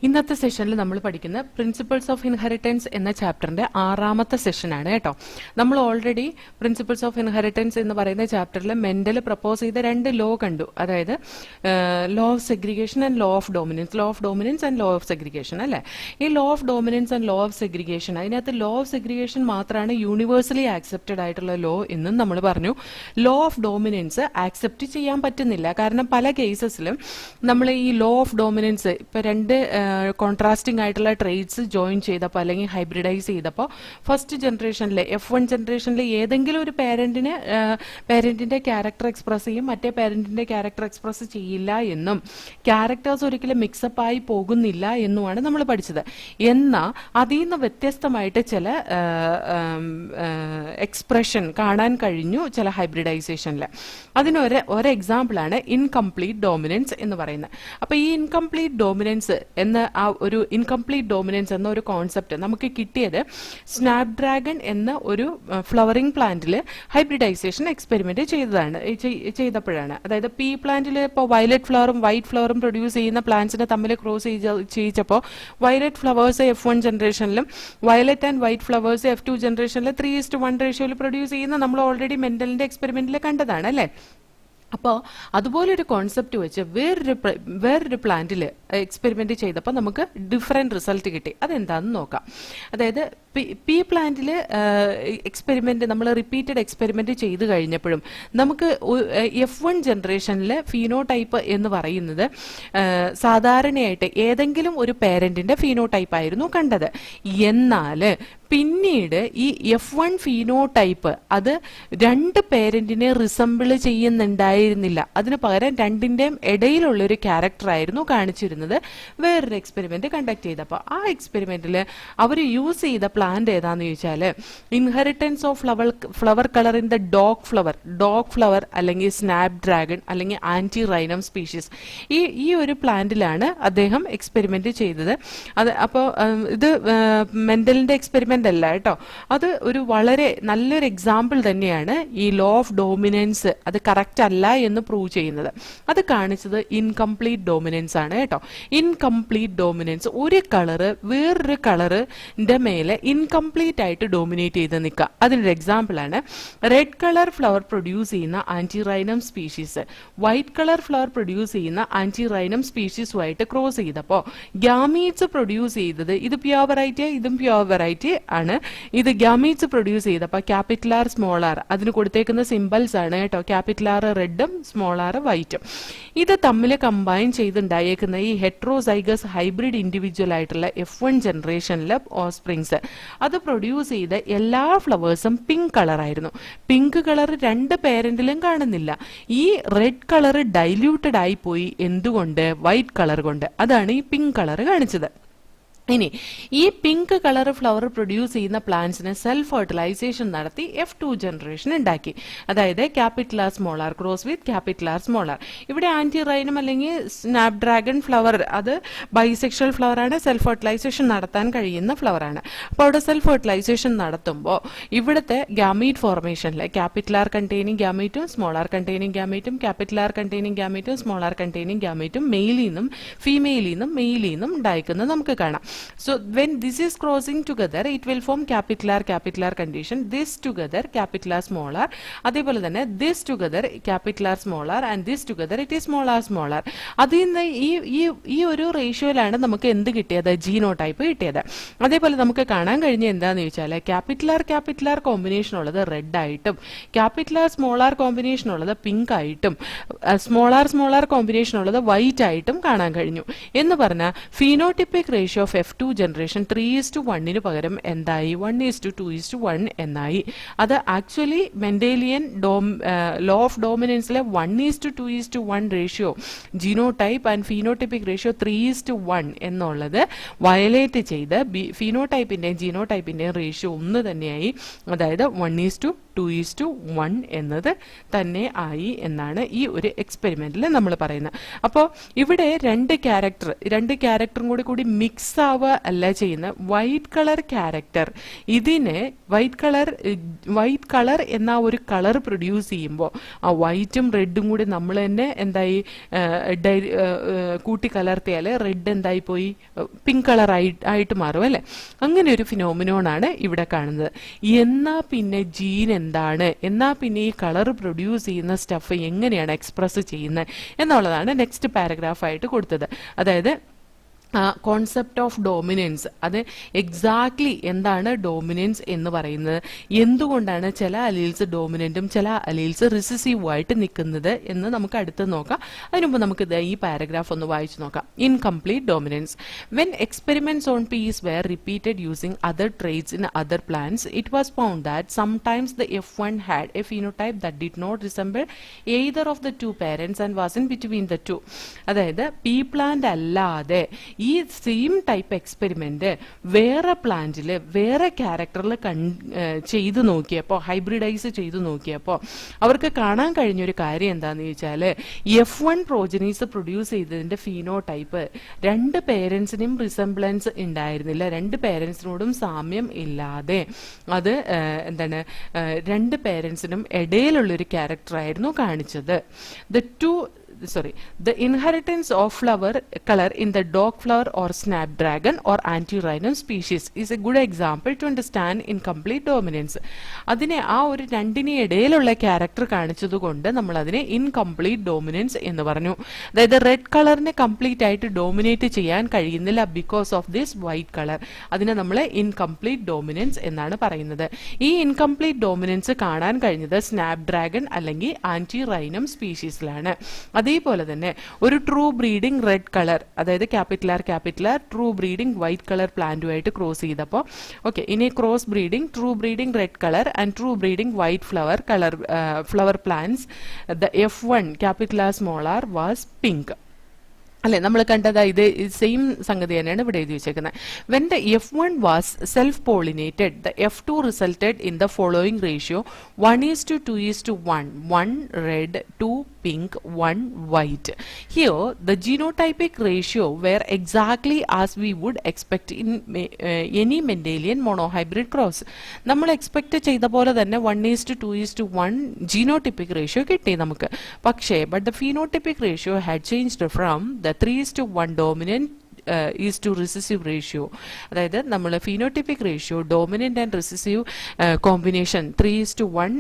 ഇന്നത്തെ സെഷനിൽ നമ്മൾ പഠിക്കുന്ന പ്രിൻസിപ്പിൾസ് ഓഫ് ഇൻഹെറിറ്റൻസ് എന്ന ചാപ്റ്ററിന്റെ 6ാമത്തെ സെഷനാണ് കേട്ടോ. നമ്മൾ ഓൾറെഡി പ്രിൻസിപ്പിൾസ് ഓഫ് ഇൻഹെറിറ്റൻസ് എന്ന് പറയുന്ന ചാപ്റ്ററിൽ മെന്റൽ പ്രപ്പോസ് ചെയ്ത 2 ലോ കണ്ടു. അതായത് law of segregation and law of dominance, law of dominance and law of segregation അല്ലേ. ഈ law of dominance and law of segregation, അതിനകത്ത് ലോ ഓഫ് സെഗ്രിഗേഷൻ മാത്രമാണ് യൂണിവേഴ്സലി ആക്സെപ്റ്റഡ് ആയിട്ടുള്ള ലോ എന്നും നമ്മൾ പറഞ്ഞു. ലോ ഓഫ് ഡോമിനൻസ് ആക്സെപ്റ്റ് ചെയ്യാൻ പറ്റുന്നില്ല. കാരണം പല കേസസിലും നമ്മൾ ഈ ലോ ഓഫ് ഡോമിനൻസ് ഇപ്പൊ 2 കോൺട്രാസ്റ്റിംഗ് ആയിട്ടുള്ള ട്രേറ്റ്സ് ജോയിൻ ചെയ്തപ്പോൾ അല്ലെങ്കിൽ ഹൈബ്രിഡൈസ് ചെയ്തപ്പോൾ ഫസ്റ്റ് ജനറേഷനിലെ F1 ജനറേഷനിലെ ഏതെങ്കിലും ഒരു പേരന്റിന്റെ ക്യാരക്ടർ എക്സ്പ്രസ് ചെയ്യും, മറ്റേ പേരന്റിന്റെ ക്യാരക്ടർ എക്സ്പ്രസ് ചെയ്യില്ല എന്നും ക്യാരക്ടേഴ്സ് ഒരിക്കലും മിക്സപ്പ് ആയി പോകുന്നില്ല എന്നുമാണ് നമ്മൾ പഠിച്ചത്. എന്നാൽ അതിൽ നിന്ന് വ്യത്യസ്തമായിട്ട് ചില എക്സ്പ്രഷൻ കാണാൻ കഴിഞ്ഞു ചില ഹൈബ്രിഡൈസേഷനിൽ. അതിനൊരു എക്സാമ്പിളാണ് ഇൻകംപ്ലീറ്റ് ഡോമിനൻസ് എന്ന് പറയുന്നത്. അപ്പൊ ഈ ഇൻകംപ്ലീറ്റ് ഡോമിനൻസ് എന്ന ആ ഒരു ഇൻകംപ്ലീറ്റ് ഡോമിനൻസ് എന്ന ഒരു കോൺസെപ്റ്റ് നമുക്ക് കിട്ടിയത് സ്നാപ് ഡ്രാഗൺ എന്ന ഒരു ഫ്ലവറിംഗ് പ്ലാന്റിൽ ഹൈബ്രിഡൈസേഷൻ എക്സ്പെരിമെന്റ് ചെയ്തപ്പോഴാണ്. അതായത് പീ പ്ലാന്റിൽ ഇപ്പോൾ വയലറ്റ് ഫ്ലവറും വൈറ്റ് ഫ്ലവറും പ്രൊഡ്യൂസ് ചെയ്യുന്ന പ്ലാന്റ്സിനെ തമ്മിൽ ക്രോസ് ചെയ്യിച്ചപ്പോൾ വയലറ്റ് ഫ്ലവേഴ്സ് F1 ജനറേഷനിലും violet and white flowers F2 ജനറേഷനിൽ 3:1 റേഷ്യോയിൽ പ്രൊഡ്യൂസ് ചെയ്യുന്ന നമ്മൾ ഓൾറെഡി മെന്റലിന്റെ എക്സ്പെരിമെന്റിൽ കണ്ടതാണ് അല്ലേ. അപ്പോൾ അതുപോലൊരു കോൺസെപ്റ്റ് വെച്ച് വേറൊരു പ്ലാന്റിൽ എക്സ്പെരിമെന്റ് ചെയ്തപ്പോൾ നമുക്ക് ഡിഫറെന്റ് റിസൾട്ട് കിട്ടി. അതെന്താണെന്ന് നോക്കാം. അതായത് പി പ്ലാന്റിൽ എക്സ്പെരിമെന്റ് നമ്മൾ റിപ്പീറ്റഡ് എക്സ്പെരിമെന്റ് ചെയ്ത് കഴിഞ്ഞപ്പോഴും നമുക്ക് F1 ജനറേഷനിലെ ഫീനോടൈപ്പ് എന്ന് പറയുന്നത് സാധാരണയായിട്ട് ഏതെങ്കിലും ഒരു പേരന്റിന്റെ ഫീനോടൈപ്പ് ആയിരുന്നു കണ്ടത്. എന്നാൽ പിന്നീട് ഈ F1 ഫീനോടൈപ്പ് അത് 2 പേരന്റിനെ റിസംബിൾ ചെയ്യുന്നുണ്ടായിരുന്നില്ല. അതിന് പകരം 2ന്റെയും ഇടയിലുള്ള ഒരു ക്യാരക്ടർ ആയിരുന്നു കാണിച്ചിരുന്നത് വേറൊരു എക്സ്പെരിമെന്റ് കണ്ടക്ട് ചെയ്തപ്പോൾ. ആ എക്സ്പെരിമെന്റിൽ അവർ യൂസ് ചെയ്ത പ്ലാന്റ് ഏതാന്ന് ചോദിച്ചാൽ inheritance of flower colour in the dog flower അല്ലെങ്കിൽ സ്നാപ് ഡ്രാഗൺ അല്ലെങ്കിൽ ആന്റി റൈനം സ്പീഷീസ്, ഈ ഒരു പ്ലാന്റിലാണ് അദ്ദേഹം എക്സ്പെരിമെന്റ് ചെയ്തത്. അത് അപ്പോൾ ഇത് മെന്റലിന്റെ എക്സ്പെരിമെന്റ് അല്ല കേട്ടോ. അത് ഒരു വളരെ നല്ലൊരു എക്സാമ്പിൾ തന്നെയാണ് ഈ ലോ ഓഫ് ഡോമിനൻസ് അത് കറക്റ്റ് അല്ല എന്ന് പ്രൂവ് ചെയ്യുന്നത്. അത് കാണിച്ചത് ഇൻകംപ്ലീറ്റ് ഡോമിനൻസ് ആണ് കേട്ടോ. ഇൻകംപ്ലീറ്റ് ഡോമിനൻസ്, ഒരു കളറ് വേറൊരു കളറിന്റെ മേലെ ഇൻകംപ്ലീറ്റ് ആയിട്ട് ഡോമിനേറ്റ് ചെയ്ത് നിൽക്കുക. അതിനൊരു എക്സാമ്പിൾ ആണ് റെഡ് കളർ ഫ്ലവർ പ്രൊഡ്യൂസ് ചെയ്യുന്ന antirrhinum species white colour flower produce ചെയ്യുന്ന ആന്റി റൈനം സ്പീഷീസുമായിട്ട് ക്രോസ് ചെയ്തപ്പോൾ ഗ്യാമീറ്റ്സ് പ്രൊഡ്യൂസ് ചെയ്തത് ഇത് പ്യുവർ വെറൈറ്റി, ഇതും പ്യുവർ വെറൈറ്റി ആണ്. ഇത് ഗ്യാമീറ്റ്സ് പ്രൊഡ്യൂസ് ചെയ്തപ്പോൾ ക്യാപിറ്റൽ ആർ സ്മോൾ ആർ അതിന് കൊടുത്തേക്കുന്ന സിമ്പിൾസ് ആണ് കേട്ടോ. ക്യാപിറ്റൽ ആർ റെഡും സ്മോൾ ആർ വൈറ്റും. ഇത് തമ്മിൽ കമ്പൈൻ ചെയ്തുണ്ടായേക്കുന്ന ഈ ഹെട്രോസൈഗസ് ഹൈബ്രിഡ് ഇൻഡിവിജ്വൽ ആയിട്ടുള്ള F1 ജനറേഷനിലെ ഓസ്പ്രിങ്സ് അത് പ്രൊഡ്യൂസ് ചെയ്ത എല്ലാ ഫ്ലവേഴ്സും പിങ്ക് കളർ ആയിരുന്നു. പിങ്ക് കളർ 2 പേരന്റിലും കാണുന്നില്ല. ഈ റെഡ് കളർ ഡൈല്യൂട്ടഡ് ആയി പോയി. എന്തുകൊണ്ട്? വൈറ്റ് കളർ കൊണ്ട്. അതാണ് ഈ പിങ്ക് കളർ കാണിച്ചത്. ഇനി ഈ പിങ്ക് കളർ ഫ്ലവർ പ്രൊഡ്യൂസ് ചെയ്യുന്ന പ്ലാന്റ്സിന് സെൽഫ് ഫെർട്ടിലൈസേഷൻ നടത്തി F2 ജനറേഷൻ ഉണ്ടാക്കി. അതായത് capital R small R cross with capital R small R. ഇവിടെ ആന്റി റൈനം അല്ലെങ്കിൽ സ്നാപ് ഡ്രാഗൺ ഫ്ലവർ അത് ബൈസെക്ഷൽ ഫ്ലവർ ആണ്, സെൽഫ് ഫെർട്ടിലൈസേഷൻ നടത്താൻ കഴിയുന്ന ഫ്ലവർ ആണ്. അപ്പോൾ അവിടെ സെൽഫ് ഫെർട്ടിലൈസേഷൻ നടത്തുമ്പോൾ ഇവിടുത്തെ ഗ്യാമീറ്റ് ഫോർമേഷനിൽ ക്യാപിറ്റൽ ആർ കണ്ടെയ്നിങ് ഗ്യാമീറ്റും സ്മോൾ ആർ കണ്ടെയ്നിങ് ഗ്യാമീറ്റും ക്യാപിറ്റൽ ആർ കണ്ടെയ്നിങ് ഗ്യാമീറ്റും സ്മോൾ ആർ കണ്ടെയ്നിങ് ഗ്യാമീറ്റും മെയിലിൽ നിന്നും ഫീമെയിലിൽ നിന്നും ഉണ്ടായിരിക്കുന്നത് നമുക്ക് കാണാം. So when this is crossing together, it will form capital R condition. This together capital R small r. അതേപോലെ തന്നെ this together capital R small r and this together it is small r. അതിൽ നിന്ന് ഈ ഒരു റേഷ്യോയിലാണ് നമുക്ക് എന്ത് കിട്ടിയത്? Genotype കിട്ടിയത്. അതേപോലെ നമുക്ക് കാണാൻ കഴിഞ്ഞ എന്താന്ന് ചോദിച്ചാൽ ക്യാപിറ്റൽ ആർ കോമ്പിനേഷൻ ഉള്ളത് റെഡ് ആയിട്ടും ക്യാപിറ്റൽ ആർ കോമ്പിനേഷൻ ഉള്ളത് പിങ്ക് ആയിട്ടും സ്മോൾ ആർ കോമ്പിനേഷൻ ഉള്ളത് വൈറ്റ് ആയിട്ടും കാണാൻ കഴിഞ്ഞു. എന്ന് പറഞ്ഞാൽ phenotypic ratio of F2 generation 3:1 പകരം എന്തായി? 1:2:1 എന്നായി. അത് ആക്ച്വലി മെന്റേലിയൻ ലോ ഓഫ് ഡോമിനൻസിലെ 1:2:1 ratio genotype and phenotypic ratio 3:1 എന്നുള്ളത് വയലേറ്റ് ചെയ്ത് ഫീനോടൈപ്പിന്റെയും ജീനോടൈപ്പിന്റെയും റേഷ്യോ ഒന്ന് തന്നെയായി. അതായത് 1:2:1 എന്നത് തന്നെ ആയി എന്നാണ് ഈ ഒരു എക്സ്പെരിമെന്റിൽ നമ്മൾ പറയുന്നത്. അപ്പോൾ ഇവിടെ 2 ക്യാരക്ടറും കൂടി മിക്സ് ആവുക അല്ല ചെയ്യുന്നത്. വൈറ്റ് കളർ ക്യാരക്ടർ ഇതിനെ വൈറ്റ് കളർ എന്ന ഒരു കളർ പ്രൊഡ്യൂസ് ചെയ്യുമ്പോൾ ആ വൈറ്റും റെഡും കൂടി നമ്മൾ തന്നെ എന്തായി കൂട്ടി കലർത്തിയാൽ റെഡ് എന്തായി പോയി പിങ്ക് കളർ ആയിട്ട് മാറും അല്ലേ. അങ്ങനെ ഒരു ഫിനോമിനോണാണ് ഇവിടെ കാണുന്നത്. എന്നാ പിന്നെ ജീൻ എന്താണ്, എന്നാ പിന്നെ ഈ കളർ പ്രൊഡ്യൂസ് ചെയ്യുന്ന സ്റ്റഫ് എങ്ങനെയാണ് എക്സ്പ്രസ് ചെയ്യുന്നത് എന്നുള്ളതാണ് നെക്സ്റ്റ് പാരഗ്രാഫായിട്ട് കൊടുത്തത്. അതായത് കോൺസെപ്റ്റ് ഓഫ് ഡോമിനൻസ്, അത് എക്സാക്ട്ലി എന്താണ് ഡോമിനൻസ് എന്ന് പറയുന്നത്, എന്തുകൊണ്ടാണ് ചില അലീൽസ് ഡോമിനൻറ്റും ചില അലീൽസ് റിസസീവായിട്ട് നിൽക്കുന്നത് എന്ന് നമുക്ക് അടുത്ത് നോക്കാം. അതിനുമുമ്പ് നമുക്ക് ഈ പാരഗ്രാഫ് ഒന്ന് വായിച്ചു നോക്കാം. Incomplete dominance. When experiments on peas were repeated using other traits in other plants, it was found that sometimes the F1 had a phenotype that did not resemble either of the two parents and was in between the two. അതായത് P plant അല്ലാതെ ഈ same type experiment വേറെ പ്ലാന്റിൽ വേറെ ക്യാരക്ടറിൽ ചെയ്തു നോക്കിയപ്പോൾ, hybridise ചെയ്തു നോക്കിയപ്പോൾ അവർക്ക് കാണാൻ കഴിഞ്ഞൊരു കാര്യം എന്താണെന്ന് ചോദിച്ചാൽ, F1 പ്രോജനീസ് പ്രൊഡ്യൂസ് ചെയ്തതിന്റെ ഫീനോടൈപ്പ് രണ്ട് പേരൻസിനും റിസംബ്ലൻസ് ഉണ്ടായിരുന്നില്ല, രണ്ട് പേരൻസിനോടും സാമ്യം ഇല്ലാതെ അത് രണ്ട് പേരൻസിനും ഇടയിലുള്ളൊരു ക്യാരക്ടറായിരുന്നു കാണിച്ചത്. The inheritance of flower color in the dog flower or snapdragon or antirrhinum species is a good example to understand incomplete dominance. അതിനെ ആ ഒരു രണ്ടിന് ഇടയിലുള്ള ക്യാരക്ടർ കാണിച്ചതുകൊണ്ട് നമ്മൾ അതിനെ ഇൻകംപ്ലീറ്റ് ഡോമിനൻസ് എന്ന് പറഞ്ഞു. അതായത് റെഡ് കളറിനെ കംപ്ലീറ്റ് ആയിട്ട് ഡോമിനേറ്റ് ചെയ്യാൻ കഴിയുന്നില്ല because of this white colour. അതിനെ നമ്മൾ ഇൻകംപ്ലീറ്റ് ഡോമിനൻസ് എന്നാണ് പറയുന്നത്. ഈ ഇൻകംപ്ലീറ്റ് ഡോമിനൻസ് കാണാൻ കഴിഞ്ഞത് സ്നാപ്ഡ്രാഗൺ അല്ലെങ്കിൽ ആന്റിറൈനം സ്പീഷീസിലാണ്. അതേപോലെ തന്നെ ഒരു ട്രൂ ബ്രീഡിംഗ് റെഡ് കളർ, അതായത് capital R true breeding white colour പ്ലാന്റുമായിട്ട് ക്രോസ് ചെയ്തപ്പോൾ ഇനി cross breeding true breeding red colour and true breeding white flower plants, the F1 capital R small R was pink അല്ലെ. നമ്മൾ കണ്ടത് ഇത് സെയിം സംഗതി തന്നെയാണ് ഇവിടെ എഴുതി വെച്ചേക്കുന്നത്. When the F1 was self pollinated, the F2 resulted in the following ratio 1:2:1, 1 red, 2 pink, 1 white. Here the genotypic ratio were exactly as we would expect in any Mendelian monohybrid cross. നമ്മൾ expect ചെയ്ത പോലെ തന്നെ 1:2:1 genotypic ratio കിട്ടി നമുക്ക്. പക്ഷേ but the phenotypic ratio had changed from the 3:1 dominant is to recessive ratio. അതായത് നമ്മൾ phenotypic ratio dominant and recessive combination 3:1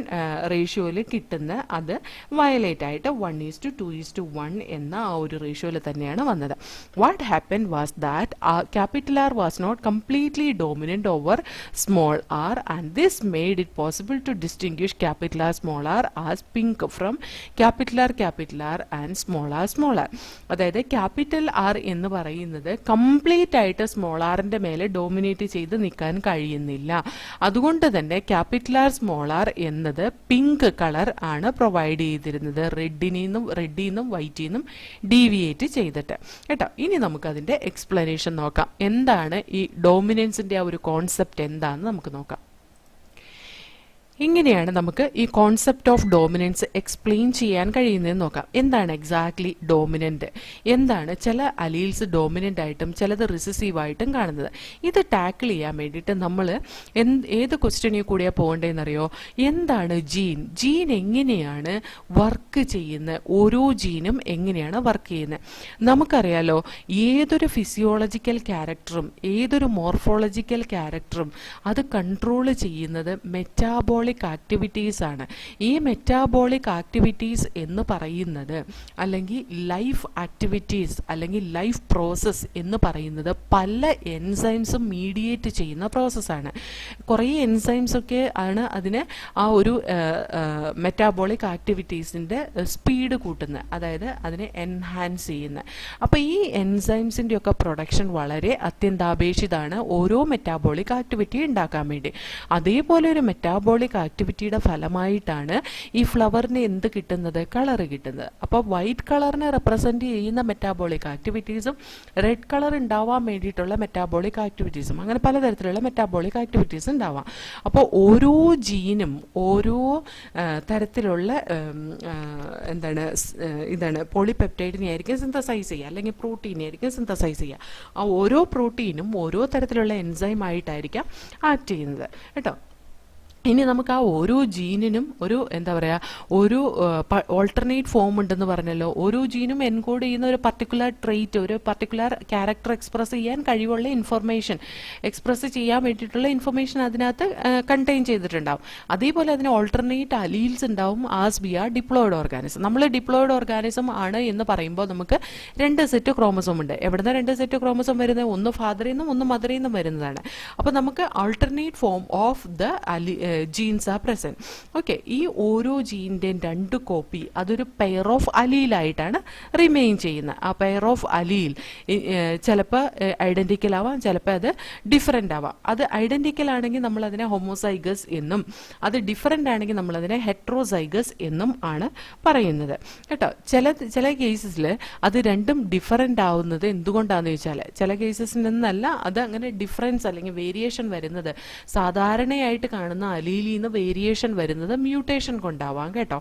റേഷ്യോയിൽ കിട്ടുന്ന അത് വയലേറ്റ് ആയിട്ട് 1:2:1 എന്ന ആ ഒരു റേഷ്യോയിൽ തന്നെയാണ് വന്നത്. What happen was that capital R was not completely dominant over small R and this made it possible to distinguish capital R small R as pink from capital R and small R. അതായത് capital R എന്ന് പറയുന്നത് complete ആയിട്ട് small ആറിന്റെ മേലെ dominate ചെയ്ത് നിൽക്കാൻ കഴിയുന്നില്ല. അതുകൊണ്ട് തന്നെ ക്യാപിറ്റൽ ആർ സ്മോൾ ആർ എന്നത് പിങ്ക് കളർ ആണ് പ്രൊവൈഡ് ചെയ്തിരുന്നത്, റെഡിന്നും വൈറ്റിന്നും ഡീവിയേറ്റ് ചെയ്തിട്ട് കേട്ടോ. ഇനി നമുക്ക് അതിന്റെ എക്സ്പ്ലനേഷൻ നോക്കാം. എന്താണ് ഈ ഡോമിനൻസിന്റെ ആ ഒരു കോൺസെപ്റ്റ് എന്താണെന്ന് നമുക്ക് നോക്കാം. ഇങ്ങനെയാണ് നമുക്ക് ഈ കോൺസെപ്റ്റ് ഓഫ് ഡോമിനൻസ് എക്സ്പ്ലെയിൻ ചെയ്യാൻ കഴിയുന്നതെന്ന് നോക്കാം. എന്താണ് എക്സാക്ട്ലി ഡോമിനന്റ്, എന്താണ് ചില അലീൽസ് ഡോമിനന്റ് ആയിട്ടും ചിലത് റിസസീവായിട്ടും കാണുന്നത്. ഇത് ടാക്കിൾ ചെയ്യാൻ വേണ്ടിയിട്ട് നമ്മൾ ഏത് ക്വസ്റ്റ്യനിൽ കൂടിയാണ് പോകേണ്ടതെന്നറിയോ? എന്താണ് ജീൻ എങ്ങനെയാണ് വർക്ക് ചെയ്യുന്നത്, ഓരോ ജീനും എങ്ങനെയാണ് വർക്ക് ചെയ്യുന്നത്. നമുക്കറിയാലോ ഏതൊരു ഫിസിയോളജിക്കൽ ക്യാരക്ടറും ഏതൊരു മോർഫോളജിക്കൽ ക്യാരക്ടറും അത് കൺട്രോൾ ചെയ്യുന്നത് മെറ്റാബോളിക് ആക്ടിവിറ്റീസ് ആണ്. ഈ മെറ്റാബോളിക് ആക്ടിവിറ്റീസ് എന്ന് പറയുന്നത് അല്ലെങ്കിൽ ലൈഫ് ആക്ടിവിറ്റീസ് അല്ലെങ്കിൽ ലൈഫ് പ്രോസസ് എന്ന് പറയുന്നത് പല എൻസൈംസും മീഡിയേറ്റ് ചെയ്യുന്ന പ്രോസസ്സാണ്. കുറേ എൻസൈംസ് ഒക്കെ ആണ് അതിനെ ആ ഒരു മെറ്റാബോളിക് ആക്ടിവിറ്റീസിൻ്റെ സ്പീഡ് കൂട്ടുന്നത്, അതായത് അതിനെ എൻഹാൻസ് ചെയ്യുന്നത്. അപ്പോൾ ഈ എൻസൈംസിൻ്റെ ഒക്കെ പ്രൊഡക്ഷൻ വളരെ അത്യന്താപേക്ഷിതമാണ് ഓരോ മെറ്റാബോളിക് ആക്ടിവിറ്റി ഉണ്ടാക്കാൻ വേണ്ടി. അതേപോലെ ഒരു മെറ്റാബോളിക് ആക്ടിവിറ്റിയുടെ ഫലമായിട്ടാണ് ഈ ഫ്ലവറിന് എന്ത് കിട്ടുന്നത്, കളർ കിട്ടുന്നത്. അപ്പോൾ വൈറ്റ് കളറിനെ റെപ്രസെന്റ് ചെയ്യുന്ന മെറ്റാബോളിക് ആക്ടിവിറ്റീസും റെഡ് കളർ ഉണ്ടാവാൻ വേണ്ടിയിട്ടുള്ള മെറ്റാബോളിക് ആക്ടിവിറ്റീസും, അങ്ങനെ പലതരത്തിലുള്ള മെറ്റാബോളിക് ആക്ടിവിറ്റീസ് ഉണ്ടാവാം. അപ്പോൾ ഓരോ ജീനും ഓരോ തരത്തിലുള്ള ഇതാണ് പോളിപെപ്റ്റൈഡിനെ ആയിരിക്കും സിന്തസൈസ് ചെയ്യുക, അല്ലെങ്കിൽ പ്രോട്ടീനെ ആയിരിക്കും സിന്തസൈസ് ചെയ്യുക. ആ ഓരോ പ്രോട്ടീനും ഓരോ തരത്തിലുള്ള എൻസൈം ആയിട്ടായിരിക്കാം ആക്ട് ചെയ്യുന്നത് കേട്ടോ. ഇനി നമുക്ക് ആ ഓരോ ജീനിനും ഒരു ഒരു ഓൾട്ടർനേറ്റ് ഫോം ഉണ്ടെന്ന് പറഞ്ഞല്ലോ. ഓരോ ജീനും എൻകോഡ് ചെയ്യുന്ന ഒരു പർട്ടിക്കുലർ ട്രെയ്റ്റ്, ഒരു പർട്ടിക്കുലർ ക്യാരക്ടർ എക്സ്പ്രസ് ചെയ്യാൻ കഴിവുള്ള ഇൻഫർമേഷൻ, എക്സ്പ്രസ് ചെയ്യാൻ വേണ്ടിയിട്ടുള്ള ഇൻഫർമേഷൻ അതിനകത്ത് കണ്ടെയ്ൻ ചെയ്തിട്ടുണ്ടാവും. അതേപോലെ അതിന് ഓൾട്ടർനേറ്റ് അലീൽസ് ഉണ്ടാവും as we are diploid organism. നമ്മൾ ഡിപ്ലോയിഡ് ഓർഗാനിസം ആണ് എന്ന് പറയുമ്പോൾ നമുക്ക് 2 സെറ്റ് ക്രോമസോം ഉണ്ട്. എവിടുന്ന 2 സെറ്റ് ക്രോമസോം വരുന്നത്? ഒന്ന് ഫാദറിൽ നിന്നും ഒന്ന് മദറിൽ നിന്നും വരുന്നതാണ്. അപ്പോൾ നമുക്ക് alternate form of the genes are present. Okay, ഈ ഓരോ ജീനിൻ്റെയും 2 കോപ്പി അതൊരു പെയർ ഓഫ് അലീലായിട്ടാണ് റിമെയിൻ ചെയ്യുന്നത്. ആ പെയർ ഓഫ് അലീൽ ചിലപ്പോൾ ഐഡന്റിക്കൽ ആവാം, ചിലപ്പോൾ അത് ഡിഫറെൻ്റ് ആവാം. അത് ഐഡന്റിക്കൽ ആണെങ്കിൽ നമ്മൾ അതിനെ ഹോമോസൈഗസ് എന്നും, അത് ഡിഫറെൻ്റ് ആണെങ്കിൽ നമ്മൾ അതിനെ ഹെട്രോസൈഗസ് എന്നും ആണ് പറയുന്നത് കേട്ടോ. ചില കേസസിൽ അത് രണ്ടും ഡിഫറെൻ്റ് ആവുന്നത് എന്തുകൊണ്ടാണെന്ന് ചോദിച്ചാൽ, ചില കേസസിൽ നിന്നല്ല, അത് അങ്ങനെ ഡിഫറൻസ് അല്ലെങ്കിൽ വേരിയേഷൻ വരുന്നത് സാധാരണയായിട്ട് കാണുന്ന അലീലിൽ നിന്ന് വേരിയേഷൻ വരുന്നത് മ്യൂട്ടേഷൻ കൊണ്ടാവാം കേട്ടോ.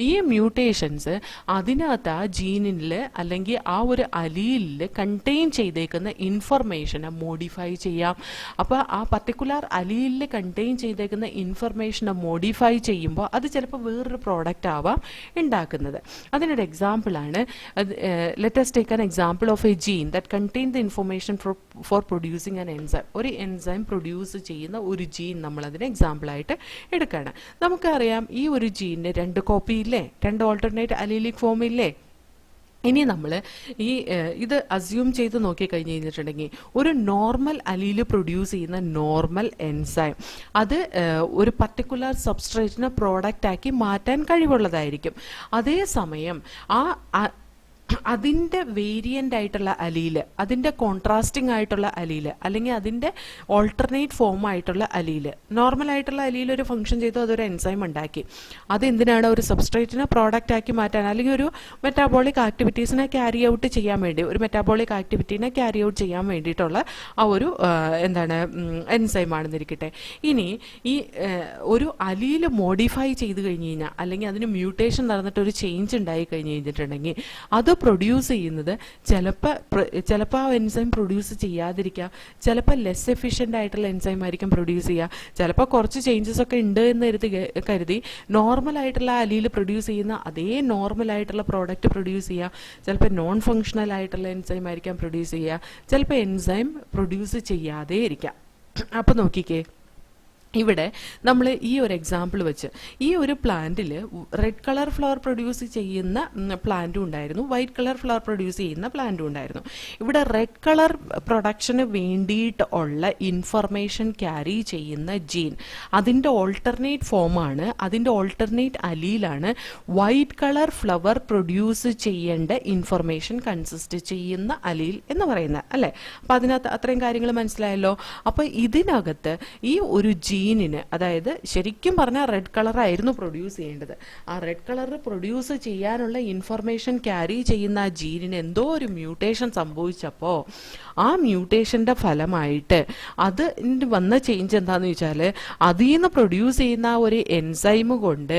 ഈ മ്യൂട്ടേഷൻസ് അതിനകത്ത് ആ ജീനിൽ അല്ലെങ്കിൽ ആ ഒരു അലീലിൽ കണ്ടെയ്ൻ ചെയ്തേക്കുന്ന ഇൻഫർമേഷനെ മോഡിഫൈ ചെയ്യാം. അപ്പോൾ ആ പർട്ടിക്കുലർ അലീലിൽ കണ്ടെയ്ൻ ചെയ്തേക്കുന്ന ഇൻഫർമേഷനെ മോഡിഫൈ ചെയ്യുമ്പോൾ അത് ചിലപ്പോൾ വേറൊരു പ്രോഡക്റ്റ് ആവാം ഉണ്ടാക്കുന്നത്. അതിനൊരു എക്സാമ്പിളാണ്, let us take an example of a gene that contain the information for producing an enzyme. ഒരു എൻസൈം പ്രൊഡ്യൂസ് ചെയ്യുന്ന ഒരു ജീൻ നമ്മളതിന് എക്സാമ്പിളായിട്ട് എടുക്കുകയാണ്. നമുക്കറിയാം ഈ ഒരു ജീനിന് 2 കോപ്പി ഇല്ലേ, 2 ഓൾട്ടർനേറ്റ് അലീലിക് ഫോം ഇല്ലേ. ഇനി നമ്മൾ ഇത് അസ്യൂം ചെയ്ത് നോക്കിക്കഴിഞ്ഞ് കഴിഞ്ഞിട്ടുണ്ടെങ്കിൽ ഒരു നോർമൽ അലീല് പ്രൊഡ്യൂസ് ചെയ്യുന്ന നോർമൽ എൻസൈം അത് ഒരു പർട്ടിക്കുലർ സബ്സ്ട്രേറ്റിനെ പ്രോഡക്റ്റ് ആക്കി മാറ്റാൻ കഴിവുള്ളതായിരിക്കും. അതേസമയം അതിൻ്റെ വേരിയൻ്റ് ആയിട്ടുള്ള അലീല്, അതിൻ്റെ കോൺട്രാസ്റ്റിംഗ് ആയിട്ടുള്ള അലീല്, അല്ലെങ്കിൽ അതിൻ്റെ ഓൾട്ടർനേറ്റ് ഫോം ആയിട്ടുള്ള അലീല്, നോർമൽ ആയിട്ടുള്ള അലീൽ ഒരു ഫംഗ്ഷൻ ചെയ്തു, അതൊരു എൻസൈം ഉണ്ടാക്കി. അതെന്തിനാണ്? ഒരു സബ്സ്ട്രേറ്റിനെ പ്രോഡക്റ്റ് ആക്കി മാറ്റാൻ, അല്ലെങ്കിൽ ഒരു മെറ്റാബോളിക് ആക്ടിവിറ്റീസിനെ ക്യാരി ഔട്ട് ചെയ്യാൻ വേണ്ടി, ഒരു മെറ്റാബോളിക് ആക്ടിവിറ്റീനെ ക്യാരി ഔട്ട് ചെയ്യാൻ വേണ്ടിയിട്ടുള്ള ആ ഒരു എൻസൈം ആണെന്നിരിക്കട്ടെ. ഇനി ഈ ഒരു അലീല് മോഡിഫൈ ചെയ്ത് കഴിഞ്ഞ് കഴിഞ്ഞാൽ, അല്ലെങ്കിൽ അതിന് മ്യൂട്ടേഷൻ നടന്നിട്ട് ഒരു ചേഞ്ച് ഉണ്ടായി കഴിഞ്ഞ് കഴിഞ്ഞിട്ടുണ്ടെങ്കിൽ അത് പ്രൊഡ്യൂസ് ചെയ്യുന്നത് ചിലപ്പോൾ ആ എൻസൈം പ്രൊഡ്യൂസ് ചെയ്യാതിരിക്കുക, ചിലപ്പോൾ ലെസ് എഫിഷ്യൻ്റ് ആയിട്ടുള്ള എൻസൈം ആയിരിക്കും പ്രൊഡ്യൂസ് ചെയ്യുക, ചിലപ്പോൾ കുറച്ച് ചേഞ്ചസ് ഒക്കെ ഉണ്ട് എന്ന് കരുതി നോർമൽ ആയിട്ടുള്ള അലീൽ പ്രൊഡ്യൂസ് ചെയ്യുന്ന അതേ നോർമൽ ആയിട്ടുള്ള പ്രോഡക്റ്റ് പ്രൊഡ്യൂസ് ചെയ്യുക, ചിലപ്പോൾ നോൺ ഫങ്ഷണൽ ആയിട്ടുള്ള എൻസൈം ആയിരിക്കാം പ്രൊഡ്യൂസ് ചെയ്യുക, ചിലപ്പോൾ എൻസൈം പ്രൊഡ്യൂസ് ചെയ്യാതെ ഇരിക്കാം. അപ്പോൾ നോക്കിക്കേ, ഇവിടെ നമ്മൾ ഈ ഒരു എക്സാമ്പിൾ വെച്ച് ഈ ഒരു പ്ലാന്റിൽ റെഡ് കളർ ഫ്ലവർ പ്രൊഡ്യൂസ് ചെയ്യുന്ന പ്ലാന്റും ഉണ്ടായിരുന്നു, വൈറ്റ് കളർ ഫ്ലവർ പ്രൊഡ്യൂസ് ചെയ്യുന്ന പ്ലാന്റും ഉണ്ടായിരുന്നു. ഇവിടെ റെഡ് കളർ പ്രൊഡക്ഷന് വേണ്ടിയിട്ട് ഉള്ള ഇൻഫർമേഷൻ ക്യാരി ചെയ്യുന്ന ജീൻ അതിൻ്റെ ഓൾട്ടർനേറ്റ് ഫോമാണ്, അതിൻ്റെ ഓൾട്ടർനേറ്റ് അലീലാണ് വൈറ്റ് കളർ ഫ്ലവർ പ്രൊഡ്യൂസ് ചെയ്യേണ്ട ഇൻഫർമേഷൻ കൺസിസ്റ്റ് ചെയ്യുന്ന അലീൽ എന്ന് പറയുന്നത് അല്ലേ. അപ്പം അതിനകത്ത് അത്രയും കാര്യങ്ങൾ മനസ്സിലായല്ലോ. അപ്പോൾ ഇതിനകത്ത് ഈ ഒരു ജീനിന്, അതായത് ശരിക്കും പറഞ്ഞാൽ റെഡ് കളർ ആയിരുന്നു പ്രൊഡ്യൂസ് ചെയ്യേണ്ടത്, ആ റെഡ് കളർ പ്രൊഡ്യൂസ് ചെയ്യാനുള്ള ഇൻഫർമേഷൻ ക്യാരി ചെയ്യുന്ന ആ ജീനിന് എന്തോ ഒരു മ്യൂട്ടേഷൻ സംഭവിച്ചപ്പോൾ ആ മ്യൂട്ടേഷൻ്റെ ഫലമായിട്ട് അത് വന്ന ചേഞ്ച് എന്താണെന്ന് വെച്ചാൽ അതിൽ നിന്ന് പ്രൊഡ്യൂസ് ചെയ്യുന്ന ആ ഒരു എൻസൈം കൊണ്ട്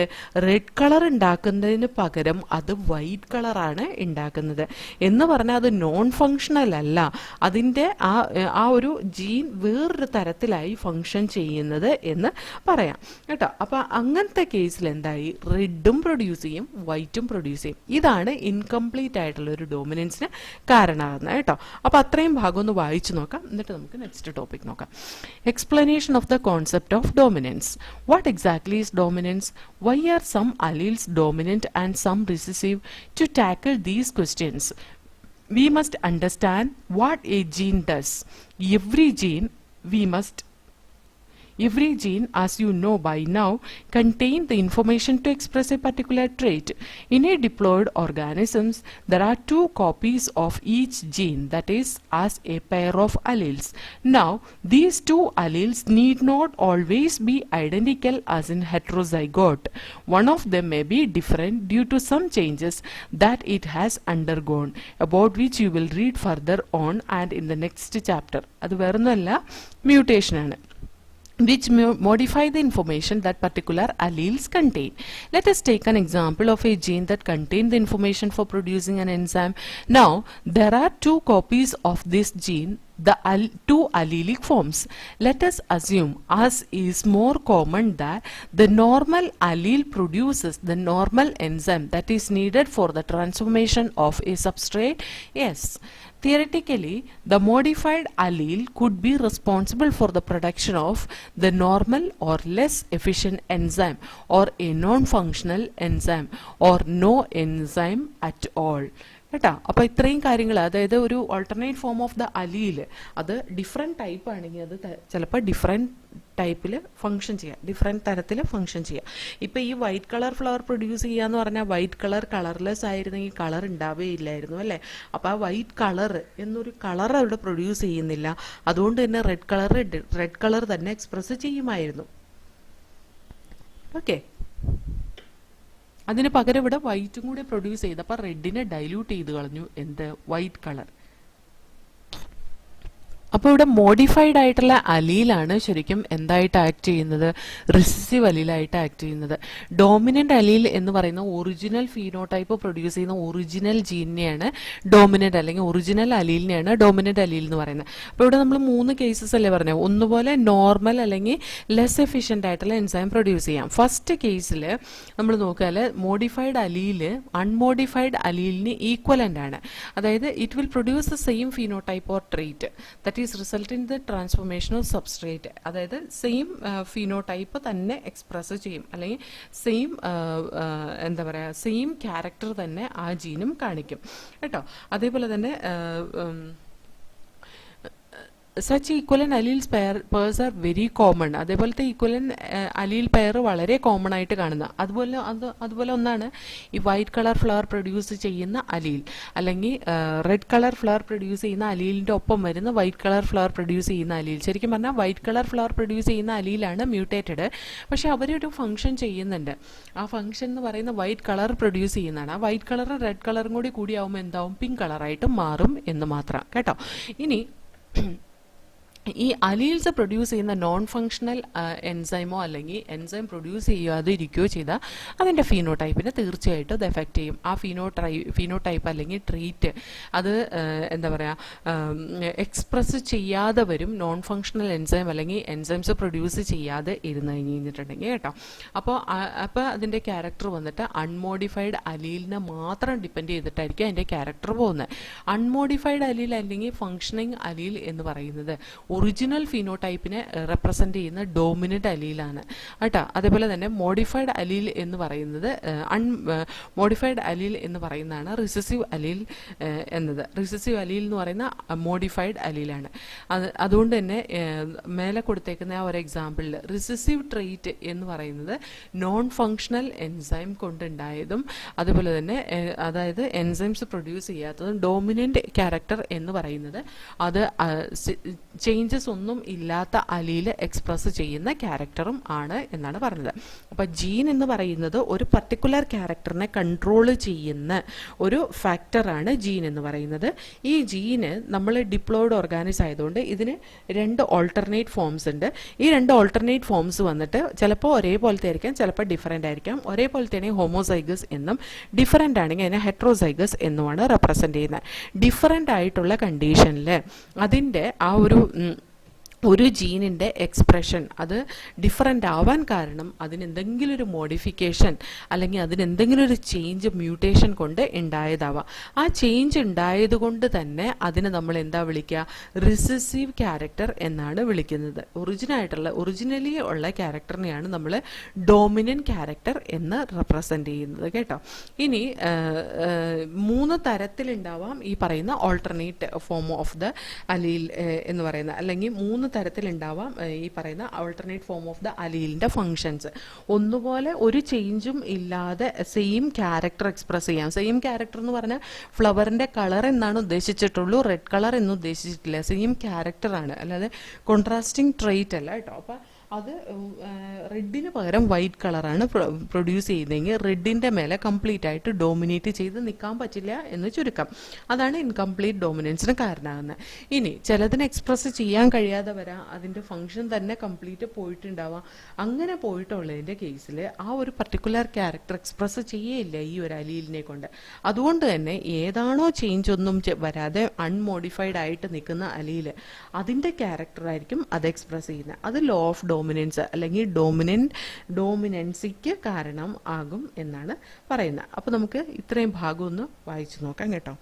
റെഡ് കളർ ഉണ്ടാക്കുന്നതിന് പകരം അത് വൈറ്റ് കളറാണ് ഉണ്ടാക്കുന്നത്. എന്ന് പറഞ്ഞാൽ അത് നോൺ ഫങ്ഷണൽ അല്ല, അതിൻ്റെ ആ ഒരു ജീൻ വേറൊരു തരത്തിലായി ഫങ്ഷൻ ചെയ്യുന്നത് എന്ന് പറയാം കേട്ടോ. അപ്പം അങ്ങനത്തെ കേസിൽ എന്തായി, റെഡും പ്രൊഡ്യൂസ് ചെയ്യും വൈറ്റും പ്രൊഡ്യൂസ് ചെയ്യും. ഇതാണ് ഇൻകംപ്ലീറ്റ് ആയിട്ടുള്ള ഒരു ഡോമിനൻസിന് കാരണമാകുന്നത് കേട്ടോ. അപ്പം അത്രയും ഭാഗം ഒന്ന് വായിച്ചു നോക്കാം, എന്നിട്ട് നമുക്ക് നെക്സ്റ്റ് ടോപ്പിക് നോക്കാം. Explanation of the concept of dominance. What exactly is dominance? Why are some alleles dominant and some recessive? To tackle these questions we must understand what a gene does. Every Every gene, as you know by now, contains the information to express a particular trait. In a diploid organisms, there are two copies of each gene, that is, as a pair of alleles. Now, these two alleles need not always be identical as in heterozygote. One of them may be different due to some changes that it has undergone, about which you will read further on and in the next chapter. അത് വേറൊന്നുമല്ല, mutation ആണ്, which modify the information that particular alleles contain. Let us take an example of a gene that contains the information for producing an enzyme. Now, there are two copies of this gene, the two allelic forms. Let us assume, as is more common, that the normal allele produces the normal enzyme that is needed for the transformation of a substrate. Yes, theoretically, the modified allele could be responsible for the production of the normal or less efficient enzyme, or a non-functional enzyme, or no enzyme at all. കേട്ടോ, അപ്പോൾ ഇത്രയും കാര്യങ്ങൾ, അതായത് ഒരു alternate form of the അലീൽ, അത് different type ആണെങ്കിൽ അത് ചിലപ്പോൾ ഡിഫറെൻറ്റ് ടൈപ്പിൽ ഫങ്ഷൻ ചെയ്യാം, ഡിഫറെൻറ്റ് തരത്തിൽ ഫങ്ഷൻ ചെയ്യാം. ഇപ്പോൾ ഈ വൈറ്റ് കളർ ഫ്ലവർ പ്രൊഡ്യൂസ് ചെയ്യുക എന്ന് പറഞ്ഞാൽ വൈറ്റ് കളർ കളർലെസ് ആയിരുന്നെങ്കിൽ കളർ ഉണ്ടാവുകയില്ലായിരുന്നു അല്ലേ. അപ്പോൾ ആ വൈറ്റ് കളർ എന്നൊരു കളർ അവിടെ പ്രൊഡ്യൂസ് ചെയ്യുന്നില്ല, അതുകൊണ്ട് തന്നെ റെഡ് കളർ തന്നെ എക്സ്പ്രസ് ചെയ്യുമായിരുന്നു. ഓക്കെ, അതിന് പകരം ഇവിടെ വൈറ്റും കൂടെ പ്രൊഡ്യൂസ് ചെയ്തപ്പോൾ റെഡിനെ ഡൈല്യൂട്ട് ചെയ്ത് കളഞ്ഞു, എന്ത്, വൈറ്റ് കളർ. അപ്പോൾ ഇവിടെ മോഡിഫൈഡ് ആയിട്ടുള്ള അലീലാണ് ശരിക്കും എന്തായിട്ട് ആക്ട് ചെയ്യുന്നത്, റിസസീവ് അലീലായിട്ട് ആക്ട് ചെയ്യുന്നത്. ഡോമിനൻ്റ് അലീൽ എന്ന് പറയുന്ന ഒറിജിനൽ ഫീനോടൈപ്പ് പ്രൊഡ്യൂസ് ചെയ്യുന്ന ഒറിജിനൽ ജീനിനെയാണ് ഡോമിനൻ്റ്, അല്ലെങ്കിൽ ഒറിജിനൽ അലീലിനെയാണ് ഡോമിനൻ്റ് അലീൽ എന്ന് പറയുന്നത്. അപ്പോൾ ഇവിടെ നമ്മൾ 3 കേസസ് അല്ലേ പറഞ്ഞത്, ഒന്നുപോലെ നോർമൽ അല്ലെങ്കിൽ ലെസ് എഫിഷ്യൻ്റ് ആയിട്ടുള്ള എൻസൈം പ്രൊഡ്യൂസ് ചെയ്യാം. ഫസ്റ്റ് കേസിൽ നമ്മൾ നോക്കിയാൽ മോഡിഫൈഡ് അലീൽ അൺമോഡിഫൈഡ് അലീലിന് ഈക്വലൻ്റ് ആണ്, അതായത് it will produce the same phenotype or trait that result in the transformation of substrate. അതായത് സെയിം ഫിനോടൈപ്പ് തന്നെ എക്സ്പ്രസ് ചെയ്യും, അല്ലെങ്കിൽ സെയിം എന്താ പറയുക, സെയിം ക്യാരക്ടർ തന്നെ ആ ജീനും കാണിക്കും കേട്ടോ. അതേപോലെ തന്നെ such equivalent alleles pairs are very common. അതേപോലത്തെ ഈക്വലന്റ് അലീൽ പെയർ വളരെ കോമൺ ആയിട്ട് കാണുന്ന, അതുപോലെ ഒന്നാണ് ഈ വൈറ്റ് കളർ ഫ്ലവർ പ്രൊഡ്യൂസ് ചെയ്യുന്ന അലീൽ, അല്ലെങ്കിൽ റെഡ് കളർ ഫ്ലവർ പ്രൊഡ്യൂസ് ചെയ്യുന്ന അലീലിൻ്റെ ഒപ്പം വരുന്ന വൈറ്റ് കളർ ഫ്ലവർ പ്രൊഡ്യൂസ് ചെയ്യുന്ന അലീൽ. ശരിക്കും പറഞ്ഞാൽ വൈറ്റ് കളർ ഫ്ലവർ പ്രൊഡ്യൂസ് ചെയ്യുന്ന അലീലാണ് മ്യൂട്ടേറ്റഡ്, പക്ഷെ അവരൊരു ഫംഗ്ഷൻ ചെയ്യുന്നുണ്ട്. ആ ഫംഗ്ഷൻ എന്ന് പറയുന്ന വൈറ്റ് കളർ പ്രൊഡ്യൂസ് ചെയ്യുന്നതാണ്. ആ വൈറ്റ് കളറും റെഡ് കളറും കൂടി ആവുമ്പോൾ എന്താവും, പിങ്ക് കളറായിട്ട് മാറും എന്ന് മാത്രം കേട്ടോ. ഇനി ഈ അലീൽസ് പ്രൊഡ്യൂസ് ചെയ്യുന്ന നോൺ ഫങ്ഷണൽ എൻസൈമോ അല്ലെങ്കിൽ എൻസൈം പ്രൊഡ്യൂസ് ചെയ്യാതെ ഇരിക്കുകയോ ചെയ്താൽ അതിൻ്റെ ഫീനോടൈപ്പിനെ തീർച്ചയായിട്ടും അത് എഫക്റ്റ് ചെയ്യും. ആ ഫീനോടൈപ്പ് അല്ലെങ്കിൽ ട്രീറ്റ് അത് എന്താ പറയുക, എക്സ്പ്രസ് ചെയ്യാതെ വരും, നോൺ ഫങ്ഷണൽ എൻസൈം അല്ലെങ്കിൽ എൻസൈംസ് പ്രൊഡ്യൂസ് ചെയ്യാതെ ഇരുന്ന് കഴിഞ്ഞിട്ടുണ്ടെങ്കിൽ കേട്ടോ. അപ്പോൾ അതിൻ്റെ ക്യാരക്ടർ വന്നിട്ട് അൺമോഡിഫൈഡ് അലീലിനെ മാത്രം ഡിപ്പെൻഡ് ചെയ്തിട്ടായിരിക്കും അതിൻ്റെ ക്യാരക്ടർ പോകുന്നത്. അൺമോഡിഫൈഡ് അലീൽ അല്ലെങ്കിൽ ഫങ്ഷനിങ് അലീൽ എന്ന് പറയുന്നത് ഒറിജിനൽ ഫിനോടൈപ്പിനെ റെപ്രസെൻ്റ് ചെയ്യുന്ന ഡോമിനൻ്റ് അലീലാണ് കേട്ടോ. അതേപോലെ തന്നെ മോഡിഫൈഡ് അലീൽ എന്ന് പറയുന്നത് മോഡിഫൈഡ് അലീൽ എന്ന് പറയുന്നതാണ് റിസസീവ് അലീൽ എന്നത്. റിസസീവ് അലീൽ എന്ന് പറയുന്ന മോഡിഫൈഡ് അലീലാണ്. അതുകൊണ്ട് തന്നെ മേലെ കൊടുത്തേക്കുന്ന ആ ഒരു എക്സാമ്പിളിൽ റിസസീവ് ട്രെയ്റ്റ് എന്ന് പറയുന്നത് നോൺ ഫങ്ഷണൽ എൻസൈം കൊണ്ടുണ്ടായതും അതുപോലെ തന്നെ അതായത് എൻസൈംസ് പ്രൊഡ്യൂസ് ചെയ്യാത്തതും ഡോമിനൻ്റ് ക്യാരക്ടർ എന്ന് പറയുന്നത് അത് ചേഞ്ചസ് ഒന്നും ഇല്ലാത്ത അലീൽ എക്സ്പ്രസ് ചെയ്യുന്ന ക്യാരക്ടറും ആണ് എന്നാണ് പറഞ്ഞത്. അപ്പോൾ ജീൻ എന്ന് പറയുന്നത് ഒരു പർട്ടിക്കുലർ ക്യാരക്ടറിനെ കൺട്രോൾ ചെയ്യുന്ന ഒരു ഫാക്ടറാണ് ജീൻ എന്ന് പറയുന്നത്. ഈ ജീന് നമ്മൾ ഡിപ്ലോയിഡ് ഓർഗാനിസ് ആയതുകൊണ്ട് ഇതിന് 2 ഓൾട്ടർനേറ്റ് ഫോംസ് ഉണ്ട്. ഈ 2 ഓൾട്ടർനേറ്റ് ഫോംസ് വന്നിട്ട് ചിലപ്പോൾ ഒരേപോലത്തെ ആയിരിക്കാം, ചിലപ്പോൾ ഡിഫറൻ്റ് ആയിരിക്കാം. ഒരേപോലത്തെ ആണെങ്കിൽ ഹോമോസൈഗസ് എന്നും ഡിഫറൻ്റ് ആണെങ്കിൽ അതിനെ ഹെട്രോസൈഗസ് എന്നുമാണ് റെപ്രസെൻ്റ് ചെയ്യുന്നത്. ഡിഫറൻ്റ് ആയിട്ടുള്ള കണ്ടീഷനിൽ അതിൻ്റെ ആ ഒരു ജീനിൻ്റെ എക്സ്പ്രഷൻ അത് ഡിഫറൻ്റ് ആവാൻ കാരണം അതിനെന്തെങ്കിലും ഒരു മോഡിഫിക്കേഷൻ അല്ലെങ്കിൽ അതിനെന്തെങ്കിലും ഒരു ചേഞ്ച് മ്യൂട്ടേഷൻ കൊണ്ട് ഉണ്ടായതാവാം. ആ ചേഞ്ച് ഉണ്ടായതുകൊണ്ട് തന്നെ അതിനെ നമ്മൾ എന്താ വിളിക്കുക, റിസസീവ് ക്യാരക്ടർ എന്നാണ് വിളിക്കുന്നത്. ഒറിജിനലി ഉള്ള ക്യാരക്ടറിനെയാണ് നമ്മൾ ഡോമിനൻ്റ് ക്യാരക്ടർ എന്ന് റെപ്രസെൻ്റ് ചെയ്യുന്നത് കേട്ടോ. ഇനി 3 തരത്തിലുണ്ടാവാം ഈ പറയുന്ന alternate form of the allele എന്ന് പറയുന്നത്, അല്ലെങ്കിൽ 3 തരത്തിലുണ്ടാവാം ഈ പറയുന്ന ആൾട്ടർനേറ്റ് ഫോം ഓഫ് ദ അലീലിൻ്റെ ഫങ്ഷൻസ്. ഒന്നുപോലെ ഒരു ചേഞ്ചും ഇല്ലാതെ സെയിം ക്യാരക്ടർ എക്സ്പ്രസ് ചെയ്യാം. സെയിം ക്യാരക്ടർ എന്ന് പറഞ്ഞാൽ ഫ്ലവറിൻ്റെ കളർ എന്നാണ് ഉദ്ദേശിച്ചിട്ടുള്ളൂ, റെഡ് കളർ എന്ന് ഉദ്ദേശിച്ചിട്ടില്ല. സെയിം ക്യാരക്ടറാണ്, അല്ലാതെ കോൺട്രാസ്റ്റിംഗ് ട്രെയ്റ്റ് അല്ല കേട്ടോ. അപ്പം അത് റെഡിന് പകരം വൈറ്റ് കളറാണ് പ്രൊഡ്യൂസ് ചെയ്യുന്നതെങ്കിൽ റെഡിൻ്റെ മേലെ കംപ്ലീറ്റ് ആയിട്ട് ഡോമിനേറ്റ് ചെയ്ത് നിൽക്കാൻ പറ്റില്ല എന്ന് ചുരുക്കം. അതാണ് ഇൻകംപ്ലീറ്റ് ഡോമിനൻസിന് കാരണമാകുന്നത്. ഇനി ചിലതിന് എക്സ്പ്രസ് ചെയ്യാൻ കഴിയാതെ വരാം, അതിൻ്റെ ഫങ്ഷൻ തന്നെ കംപ്ലീറ്റ് പോയിട്ടുണ്ടാവാം. അങ്ങനെ പോയിട്ടുള്ളതിൻ്റെ കേസിൽ ആ ഒരു പർട്ടിക്കുലർ ക്യാരക്ടർ എക്സ്പ്രസ് ചെയ്യേയില്ല ഈ ഒരു അലീലിനെ കൊണ്ട്. അതുകൊണ്ട് തന്നെ ഏതാണോ ചേഞ്ച് ഒന്നും വരാതെ അൺമോഡിഫൈഡ് ആയിട്ട് നിൽക്കുന്ന അലീൽ, അതിൻ്റെ ക്യാരക്ടറായിരിക്കും അത് എക്സ്പ്രസ് ചെയ്യുന്നത്. അത് ലോ ഓഫ് ഡോമിനൻസ് അല്ലെങ്കിൽ ഡോമിനൻസിക്ക് കാരണം ആകും എന്നാണ് പറയുന്നത്. അപ്പോൾ നമുക്ക് ഇത്രയും ഭാഗം ഒന്ന് വായിച്ചു നോക്കാം കേട്ടോ.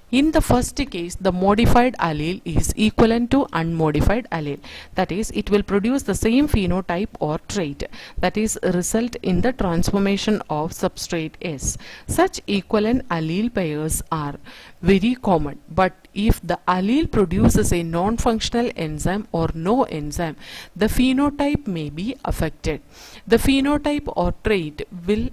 In the first case, the modified allele is equivalent to unmodified allele. That is, it will produce the same phenotype or trait. That is, result in the transformation of substrate S. Such equivalent allele pairs are very common. But if the allele produces a non-functional enzyme or no enzyme, the phenotype may be affected. The phenotype or trait will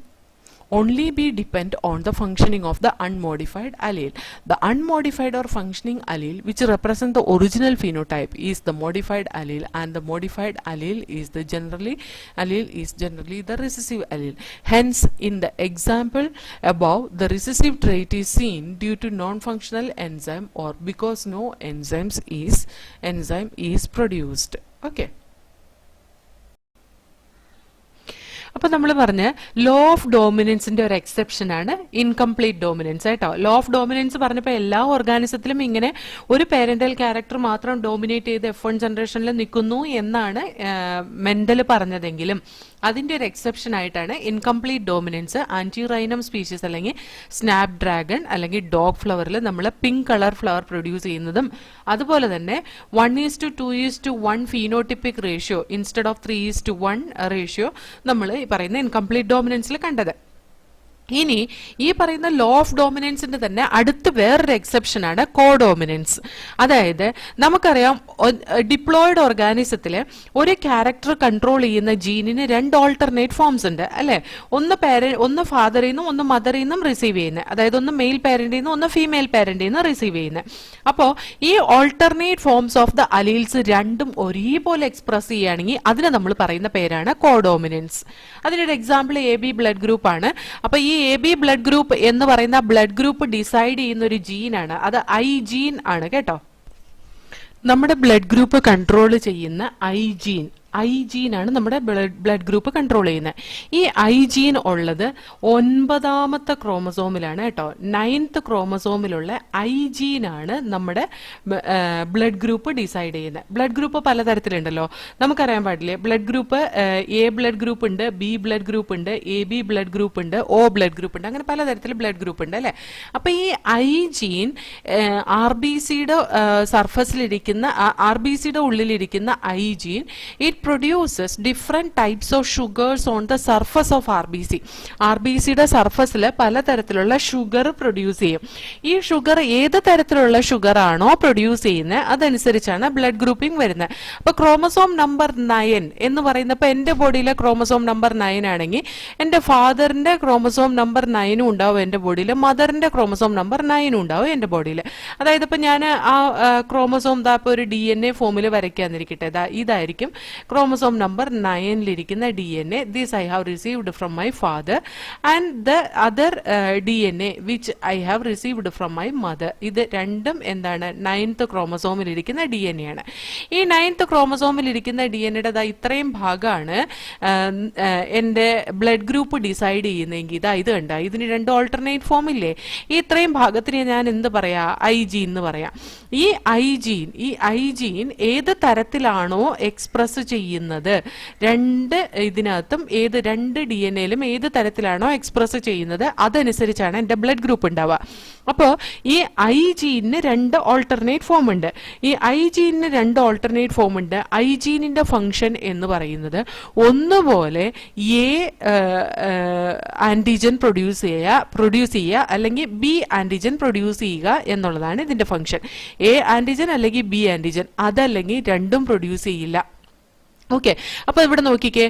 only be depend on the functioning of the unmodified allele. The unmodified or functioning allele which represent the original phenotype is the modified allele, and the modified allele is generally the recessive allele. Hence, in the example above, the recessive trait is seen due to non-functional enzyme or because no enzyme is produced. Okay. അപ്പോൾ നമ്മൾ പറഞ്ഞ law of ഡോമിനൻസിന്റെ ഒരു exception ആണ് incomplete dominance കേട്ടോ. Law of dominance പറഞ്ഞപ്പോൾ എല്ലാ ഓർഗാനിസത്തിലും ഇങ്ങനെ ഒരു പേരന്റൽ ക്യാരക്ടർ മാത്രം ഡോമിനേറ്റ് ചെയ്ത് F1 ജനറേഷനിൽ നിൽക്കുന്നു എന്നാണ് മെൻഡൽ പറഞ്ഞതെങ്കിലും അതിന്റെ ഒരു എക്സെപ്ഷൻ ആയിട്ടാണ് ഇൻകംപ്ലീറ്റ് ഡോമിനൻസ് ആന്റിറൈനം സ്പീഷീസ് അല്ലെങ്കിൽ സ്നാപ് ഡ്രാഗൺ അല്ലെങ്കിൽ ഡോഗ് ഫ്ലവറിൽ നമ്മൾ പിങ്ക് കളർ ഫ്ലവർ പ്രൊഡ്യൂസ് ചെയ്യുന്നതും അതുപോലെ തന്നെ 1:2:1 phenotypic ratio instead of 3:1 ratio നമ്മൾ ഈ പറയുന്ന ഇൻകംപ്ലീറ്റ് ഡോമിനൻസിൽ കണ്ടത്. ഇനി ഈ പറയുന്ന ലോ ഓഫ് ഡോമിനൻസിന്റെ തന്നെ അടുത്ത് വേറൊരു എക്സെപ്ഷൻ ആണ് കോഡോമിനൻസ്. അതായത് നമുക്കറിയാം ഡിപ്ലോയിഡ് ഓർഗാനിസത്തില് ഒരു ക്യാരക്ടർ കൺട്രോൾ ചെയ്യുന്ന ജീനിന് 2 ഓൾട്ടർനേറ്റ് ഫോംസ് ഉണ്ട് അല്ലെ. ഒന്ന് ഫാദറിൽ നിന്നും ഒന്ന് മദറിൽ നിന്നും റിസീവ് ചെയ്യുന്നത്, അതായത് ഒന്ന് മെയിൽ പാരന്റിൽ നിന്നും ഒന്ന് ഫീമെയിൽ പാരന്റിൽ നിന്നും റിസീവ് ചെയ്യുന്നത്. അപ്പോൾ ഈ alternate forms of the alleles രണ്ടും ഒരേപോലെ എക്സ്പ്രസ് ചെയ്യുകയാണെങ്കിൽ അതിന് നമ്മൾ പറയുന്ന പേരാണ് കോഡോമിനൻസ്. അതിനൊരു എക്സാമ്പിൾ AB ബ്ലഡ് ഗ്രൂപ്പ് ആണ്. അപ്പൊ ഈ AB ബ്ലഡ് ഗ്രൂപ്പ് എന്ന് പറയുന്ന ബ്ലഡ് ഗ്രൂപ്പ് ഡിസൈഡ് ചെയ്യുന്ന ഒരു ജീനാണ്, അത് ഐ ജീൻ ആണ് കേട്ടോ. നമ്മുടെ ബ്ലഡ് ഗ്രൂപ്പ് കൺട്രോൾ ചെയ്യുന്ന ഐ ജീൻ ആണ് നമ്മുടെ ബ്ലഡ് ഗ്രൂപ്പ് കൺട്രോൾ ചെയ്യുന്നത്. ഈ ഐ ജീൻ ഉള്ളത് 9ാമത്തെ ക്രോമസോമിലാണ് കേട്ടോ. 9th ക്രോമസോമിലുള്ള ഐ ജീൻ ആണ് നമ്മുടെ ബ്ലഡ് ഗ്രൂപ്പ് ഡിസൈഡ് ചെയ്യുന്നത്. ബ്ലഡ് ഗ്രൂപ്പ് പലതരത്തിലുണ്ടല്ലോ, നമുക്കറിയാൻ പാടില്ലേ. Blood group A blood group ഉണ്ട്, ബി ബ്ലഡ് ഗ്രൂപ്പ് ഉണ്ട്, AB ബ്ലഡ് ഗ്രൂപ്പ് ഉണ്ട്, O ബ്ലഡ് ഗ്രൂപ്പ് ഉണ്ട്, അങ്ങനെ പലതരത്തിൽ ബ്ലഡ് ഗ്രൂപ്പ് ഉണ്ട് അല്ലെ. അപ്പൊ ഈ ഐ ജീൻ RBCയുടെ സർഫസിലിരിക്കുന്ന RBCയുടെ ഉള്ളിലിരിക്കുന്ന I gene it produces different types of sugars on the surface of RBC. RBCയുടെ സർഫസിൽ പലതരത്തിലുള്ള ഷുഗർ പ്രൊഡ്യൂസ് ചെയ്യും. ഈ ഷുഗർ ഏത് തരത്തിലുള്ള ഷുഗർ ആണോ പ്രൊഡ്യൂസ് ചെയ്യുന്നത് അതനുസരിച്ചാണ് ബ്ലഡ് ഗ്രൂപ്പിംഗ് വരുന്നത്. അപ്പൊ ക്രോമസോം നമ്പർ 9 എന്ന് പറയുന്നപ്പോൾ എന്റെ ബോഡിയിലെ ക്രോമസോം നമ്പർ 9 ആണെങ്കിൽ എന്റെ ഫാദറിന്റെ ക്രോമസോം നമ്പർ 9 ഉണ്ടാവും എന്റെ ബോഡിയിൽ, മദറിന്റെ ക്രോമസോം നമ്പർ 9 ഉണ്ടാവും എന്റെ ബോഡിയിൽ. അതായത് ഇപ്പൊ ഞാൻ ആ ക്രോമസോം ഇപ്പൊ ഒരു DNA ഫോമിൽ വരയ്ക്കാന്നിരിക്കട്ടെ, ഇതായിരിക്കും ക്രോമസോം നമ്പർ 9ലിരിക്കുന്ന DNA. This I have received from my father and the other DNA which I have received from my mother. ഇത് രണ്ടും എന്താണ്? 9th ക്രോമസോമിലിരിക്കുന്ന DNA ആണ്. ഈ 9th ക്രോമസോമിലിരിക്കുന്ന DNAയുടെ ഇത്രയും ഭാഗമാണ് എൻ്റെ ബ്ലഡ് ഗ്രൂപ്പ് ഡിസൈഡ് ചെയ്യുന്നതെങ്കിൽ ഇത് കണ്ട, ഇതിന് 2 ഓൾട്ടർനേറ്റ് ഫോം ഇല്ലേ. ഈ ഇത്രയും ഭാഗത്തിന് ഞാൻ എന്ത് പറയാ? ഐ ജീൻ എന്ന് പറയാം. ഈ ഐ ജീൻ ഏത് തരത്തിലാണോ എക്സ്പ്രസ് ചെയ്യുന്നത് ചെയ്യുന്നത്, ഇതിനകത്തും രണ്ട് DNA-ലും ഏത് തരത്തിലാണോ എക്സ്പ്രസ് ചെയ്യുന്നത് അതനുസരിച്ചാണ് എൻ്റെ ബ്ലഡ് ഗ്രൂപ്പ് ഉണ്ടാവുക. അപ്പോൾ ഈ ഐ ജീനിന് 2 ഓൾട്ടർനേറ്റ് ഫോം ഉണ്ട്. ഈ ഐ ജീനിന് 2 ഓൾട്ടർനേറ്റ് ഫോം ഉണ്ട്. ഐ ജീനിന്റെ ഫംഗ്ഷൻ എന്ന് പറയുന്നത് ഒന്നുപോലെ ആന്റിജൻ പ്രൊഡ്യൂസ് ചെയ്യുക അല്ലെങ്കിൽ ബി ആന്റിജൻ പ്രൊഡ്യൂസ് ചെയ്യുക എന്നുള്ളതാണ് ഇതിന്റെ ഫംഗ്ഷൻ. ആന്റിജൻ അല്ലെങ്കിൽ ബി ആന്റിജൻ, അതല്ലെങ്കിൽ രണ്ടും പ്രൊഡ്യൂസ് ചെയ്യില്ല. ഓക്കെ, അപ്പൊ ഇവിടെ നോക്കിക്കേ,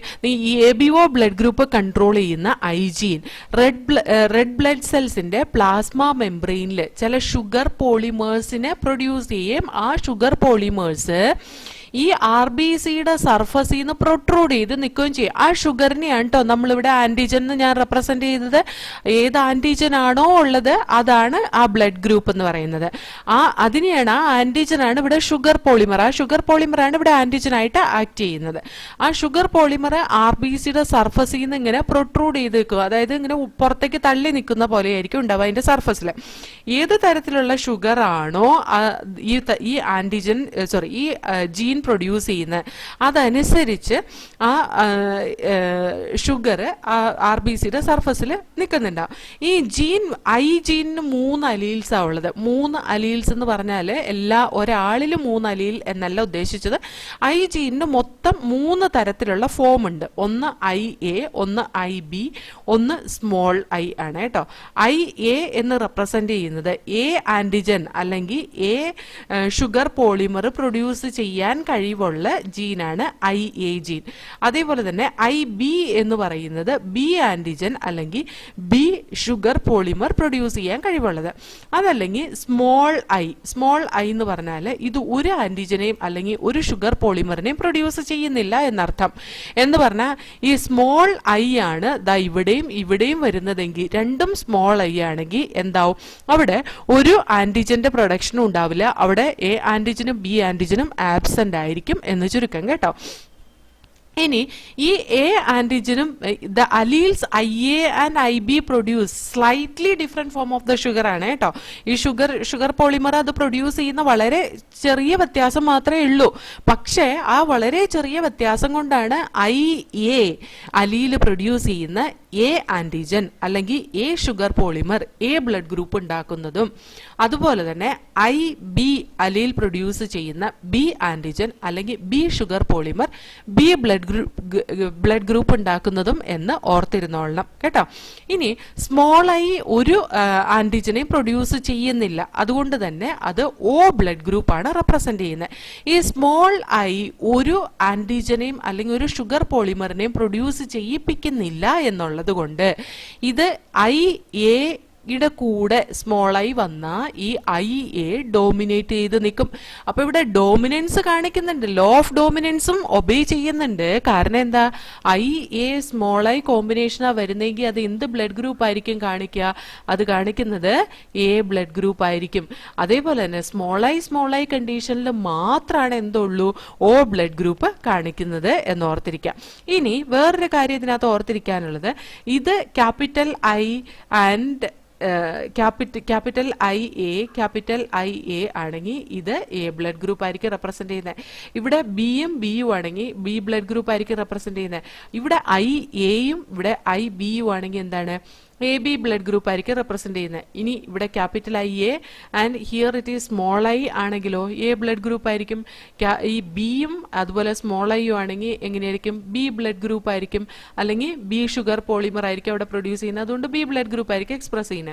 ഈ ABO ബ്ലഡ് ഗ്രൂപ്പ് കൺട്രോൾ ചെയ്യുന്ന ഐജീൻ റെഡ് ബ്ലഡ് സെൽസിന്റെ പ്ലാസ്മ മെംബ്രെയിനിൽ ചില ഷുഗർ പോളിമേഴ്സിനെ പ്രൊഡ്യൂസ് ചെയ്യും. ആ ഷുഗർ പോളിമേഴ്സ് ഈ RBCയുടെ സർഫസിൽ നിന്ന് പ്രൊട്രൂഡ് ചെയ്ത് നിൽക്കുകയും ചെയ്യും. ആ ഷുഗറിനെയാണ് കേട്ടോ നമ്മളിവിടെ ആന്റിജൻ എന്ന് ഞാൻ റെപ്രസെന്റ് ചെയ്തത്. ഏത് ആന്റിജൻ ആണോ ഉള്ളത് അതാണ് ആ ബ്ലഡ് ഗ്രൂപ്പ് എന്ന് പറയുന്നത്. അതിനെയാണ് ആ ആന്റിജനാണ് ഇവിടെ ഷുഗർ പോളിമർ. ആ ഷുഗർ പോളിമറാണ് ഇവിടെ ആന്റിജൻ ആയിട്ട് ആക്ട് ചെയ്യുന്നത്. ആ ഷുഗർ പോളിമർ RBCയുടെ സർഫസിൽ നിന്ന് ഇങ്ങനെ പ്രൊട്രൂഡ് ചെയ്ത് നിൽക്കുക, അതായത് ഇങ്ങനെ പുറത്തേക്ക് തള്ളി നിൽക്കുന്ന പോലെയായിരിക്കും ഉണ്ടാവുക അതിന്റെ സർഫസിൽ. ഏത് തരത്തിലുള്ള ഷുഗർ ആണോ ഈ ആന്റിജൻ ഈ ജീൻ പ്രൊഡ്യൂസ് ചെയ്യുന്നത് അതനുസരിച്ച് ആ ഷുഗർ RBCയുടെ സർഫസിൽ നിൽക്കുന്നുണ്ടാവും. ഈ ഐ ജീനിന് 3 അലീൽസാ ഉള്ളത്. 3 അലീൽസ് എന്ന് പറഞ്ഞാൽ ഒരാളിൽ 3 അലീൽ എന്നല്ല ഉദ്ദേശിച്ചത്. ഐ ജീനിന് മൊത്തം 3 തരത്തിലുള്ള ഫോം ഉണ്ട്. ഒന്ന് IA, ഒന്ന് IB, ഒന്ന് സ്മോൾ ഐ ആണ് കേട്ടോ. IA എന്ന് റെപ്രസെന്റ് ചെയ്യുന്നത് ആന്റിജൻ അല്ലെങ്കിൽ ഷുഗർ പോളിമർ പ്രൊഡ്യൂസ് ചെയ്യാൻ കഴിവുള്ള ജീനാണ് IA ജീൻ. അതേപോലെ തന്നെ IB എന്ന് പറയുന്നത് ബി ആന്റിജൻ അല്ലെങ്കിൽ ബി ഷുഗർ പോളിമർ പ്രൊഡ്യൂസ് ചെയ്യാൻ കഴിവുള്ളത്. അതല്ലെങ്കിൽ സ്മോൾ ഐ എന്ന് പറഞ്ഞാൽ ഇത് ഒരു ആന്റിജനെയും അല്ലെങ്കിൽ ഒരു ഷുഗർ പോളിമറിനെയും പ്രൊഡ്യൂസ് ചെയ്യുന്നില്ല എന്നർത്ഥം. എന്ന് പറഞ്ഞാൽ ഈ സ്മോൾ ഐ ആണ് ഇവിടെയും വരുന്നതെങ്കിൽ, രണ്ടും സ്മോൾ ഐ ആണെങ്കിൽ എന്താവും, അവിടെ ഒരു ആന്റിജന്റെ പ്രൊഡക്ഷനും ഉണ്ടാവില്ല. അവിടെ ആന്റിജനും ബി ആന്റിജനും ആബ്സെന്റ് ആയിരിക്കും എന്ന് ചുരുക്കം കേട്ടോ. ഇനി ഈ ആന്റിജനും the alleles IA and IB produce slightly different form of the sugar ആണ് കേട്ടോ. ഈ ഷുഗർ പോളിമർ അത് പ്രൊഡ്യൂസ് ചെയ്യുന്ന വളരെ ചെറിയ വ്യത്യാസം മാത്രമേ ഉള്ളൂ. പക്ഷേ ആ വളരെ ചെറിയ വ്യത്യാസം കൊണ്ടാണ് IA അലീൽ പ്രൊഡ്യൂസ് ചെയ്യുന്ന ആന്റിജൻ അല്ലെങ്കിൽ ഷുഗർ പോളിമർ ബ്ലഡ് ഗ്രൂപ്പ് ഉണ്ടാക്കുന്നതും, അതുപോലെ തന്നെ IB അലീൽ പ്രൊഡ്യൂസ് ചെയ്യുന്ന ബി ആന്റിജൻ അല്ലെങ്കിൽ B sugar polymer B blood group ഉണ്ടാക്കുന്നതും എന്ന് ഓർത്തിരുന്നോളണം കേട്ടോ. ഇനി സ്മോൾ ഐ ഒരു ആന്റിജനെ പ്രൊഡ്യൂസ് ചെയ്യുന്നില്ല, അതുകൊണ്ട് തന്നെ അത് ബ്ലഡ് ഗ്രൂപ്പാണ് റെപ്രസെന്റ് ചെയ്യുന്നത്. ഈ സ്മോൾ ഐ ഒരു ആന്റിജനെയും അല്ലെങ്കിൽ ഒരു ഷുഗർ പോളിമറിനെയും പ്രൊഡ്യൂസ് ചെയ്യിപ്പിക്കുന്നില്ല എന്നുള്ളത് കൊണ്ട് ഇത് യുടെ കൂടെ സ്മോൾ ഐ വന്നാൽ ഈ IA ഡോമിനേറ്റ് ചെയ്ത് നിൽക്കും. അപ്പൊ ഇവിടെ ഡോമിനൻസ് കാണിക്കുന്നുണ്ട്, ലോ ഓഫ് ഡോമിനൻസും ഒബേ ചെയ്യുന്നുണ്ട്. കാരണം എന്താ, IA സ്മോൾ ഐ കോമ്പിനേഷനാ വരുന്നെങ്കിൽ അത് എന്ത് ബ്ലഡ് ഗ്രൂപ്പ് ആയിരിക്കും കാണിക്കുക, അത് കാണിക്കുന്നത് ബ്ലഡ് ഗ്രൂപ്പ് ആയിരിക്കും. അതേപോലെ തന്നെ സ്മോൾ ഐ കണ്ടീഷനിൽ മാത്രമാണ് എന്തുള്ളൂ ബ്ലഡ് ഗ്രൂപ്പ് കാണിക്കുന്നത് എന്നോർത്തിരിക്കാം. ഇനി വേറൊരു കാര്യം ഇതിനകത്ത് ഓർത്തിരിക്കാനുള്ളത്, ഇത് capital I and capital IA ആണെങ്കിൽ ഇത് ബ്ലഡ് ഗ്രൂപ്പ് ആയിരിക്കും റെപ്രസെന്റ് ചെയ്യുന്നത്. ഇവിടെ ബിയും ആണെങ്കിൽ ബി ബ്ലഡ് ഗ്രൂപ്പ് ആയിരിക്കും റെപ്രസെന്റ് ചെയ്യുന്നത്. ഇവിടെ IAയും ഇവിടെ IBയും ആണെങ്കിൽ എന്താണ്, AB ബ്ലഡ് ഗ്രൂപ്പ് ആയിരിക്കും റെപ്രസെന്റ് ചെയ്യുന്നത്. ഇനി ഇവിടെ capital IA and here it is small I ആണെങ്കിലോ ബ്ലഡ് ഗ്രൂപ്പ് ആയിരിക്കും. ഈ ബിയും അതുപോലെ സ്മോൾ ഐയും ആണെങ്കിൽ എങ്ങനെയായിരിക്കും, ബി ബ്ലഡ് ഗ്രൂപ്പ് ആയിരിക്കും, അല്ലെങ്കിൽ ബി ഷുഗർ പോളിമർ ആയിരിക്കും അവിടെ പ്രൊഡ്യൂസ് ചെയ്യുന്നത്, അതുകൊണ്ട് ബി ബ്ലഡ് ഗ്രൂപ്പ് ആയിരിക്കും എക്സ്പ്രസ് ചെയ്യുന്നത്.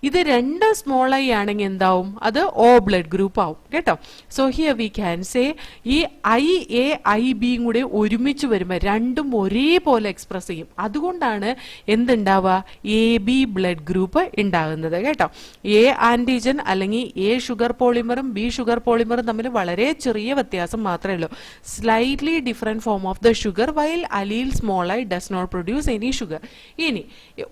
ഇത് 2 സ്മോൾ ഐ ആണെങ്കിൽ എന്താവും, അത് ബ്ലഡ് ഗ്രൂപ്പ് ആവും കേട്ടോ. So here we can say ഈ IA IBയും കൂടെ ഒരുമിച്ച് വരുമ്പോൾ രണ്ടും ഒരേപോലെ എക്സ്പ്രസ് ചെയ്യും. അതുകൊണ്ടാണ് എന്തുണ്ടാവുക, AB ബ്ലഡ് ഗ്രൂപ്പ് ഉണ്ടാകുന്നത് കേട്ടോ. ആന്റിജൻ അല്ലെങ്കിൽ ഷുഗർ പോളിമറും ബി ഷുഗർ പോളിമറും തമ്മിൽ വളരെ ചെറിയ വ്യത്യാസം മാത്രമേ ഉള്ളൂ. Slightly different form of the sugar while allele small I does not produce any sugar. ഇനി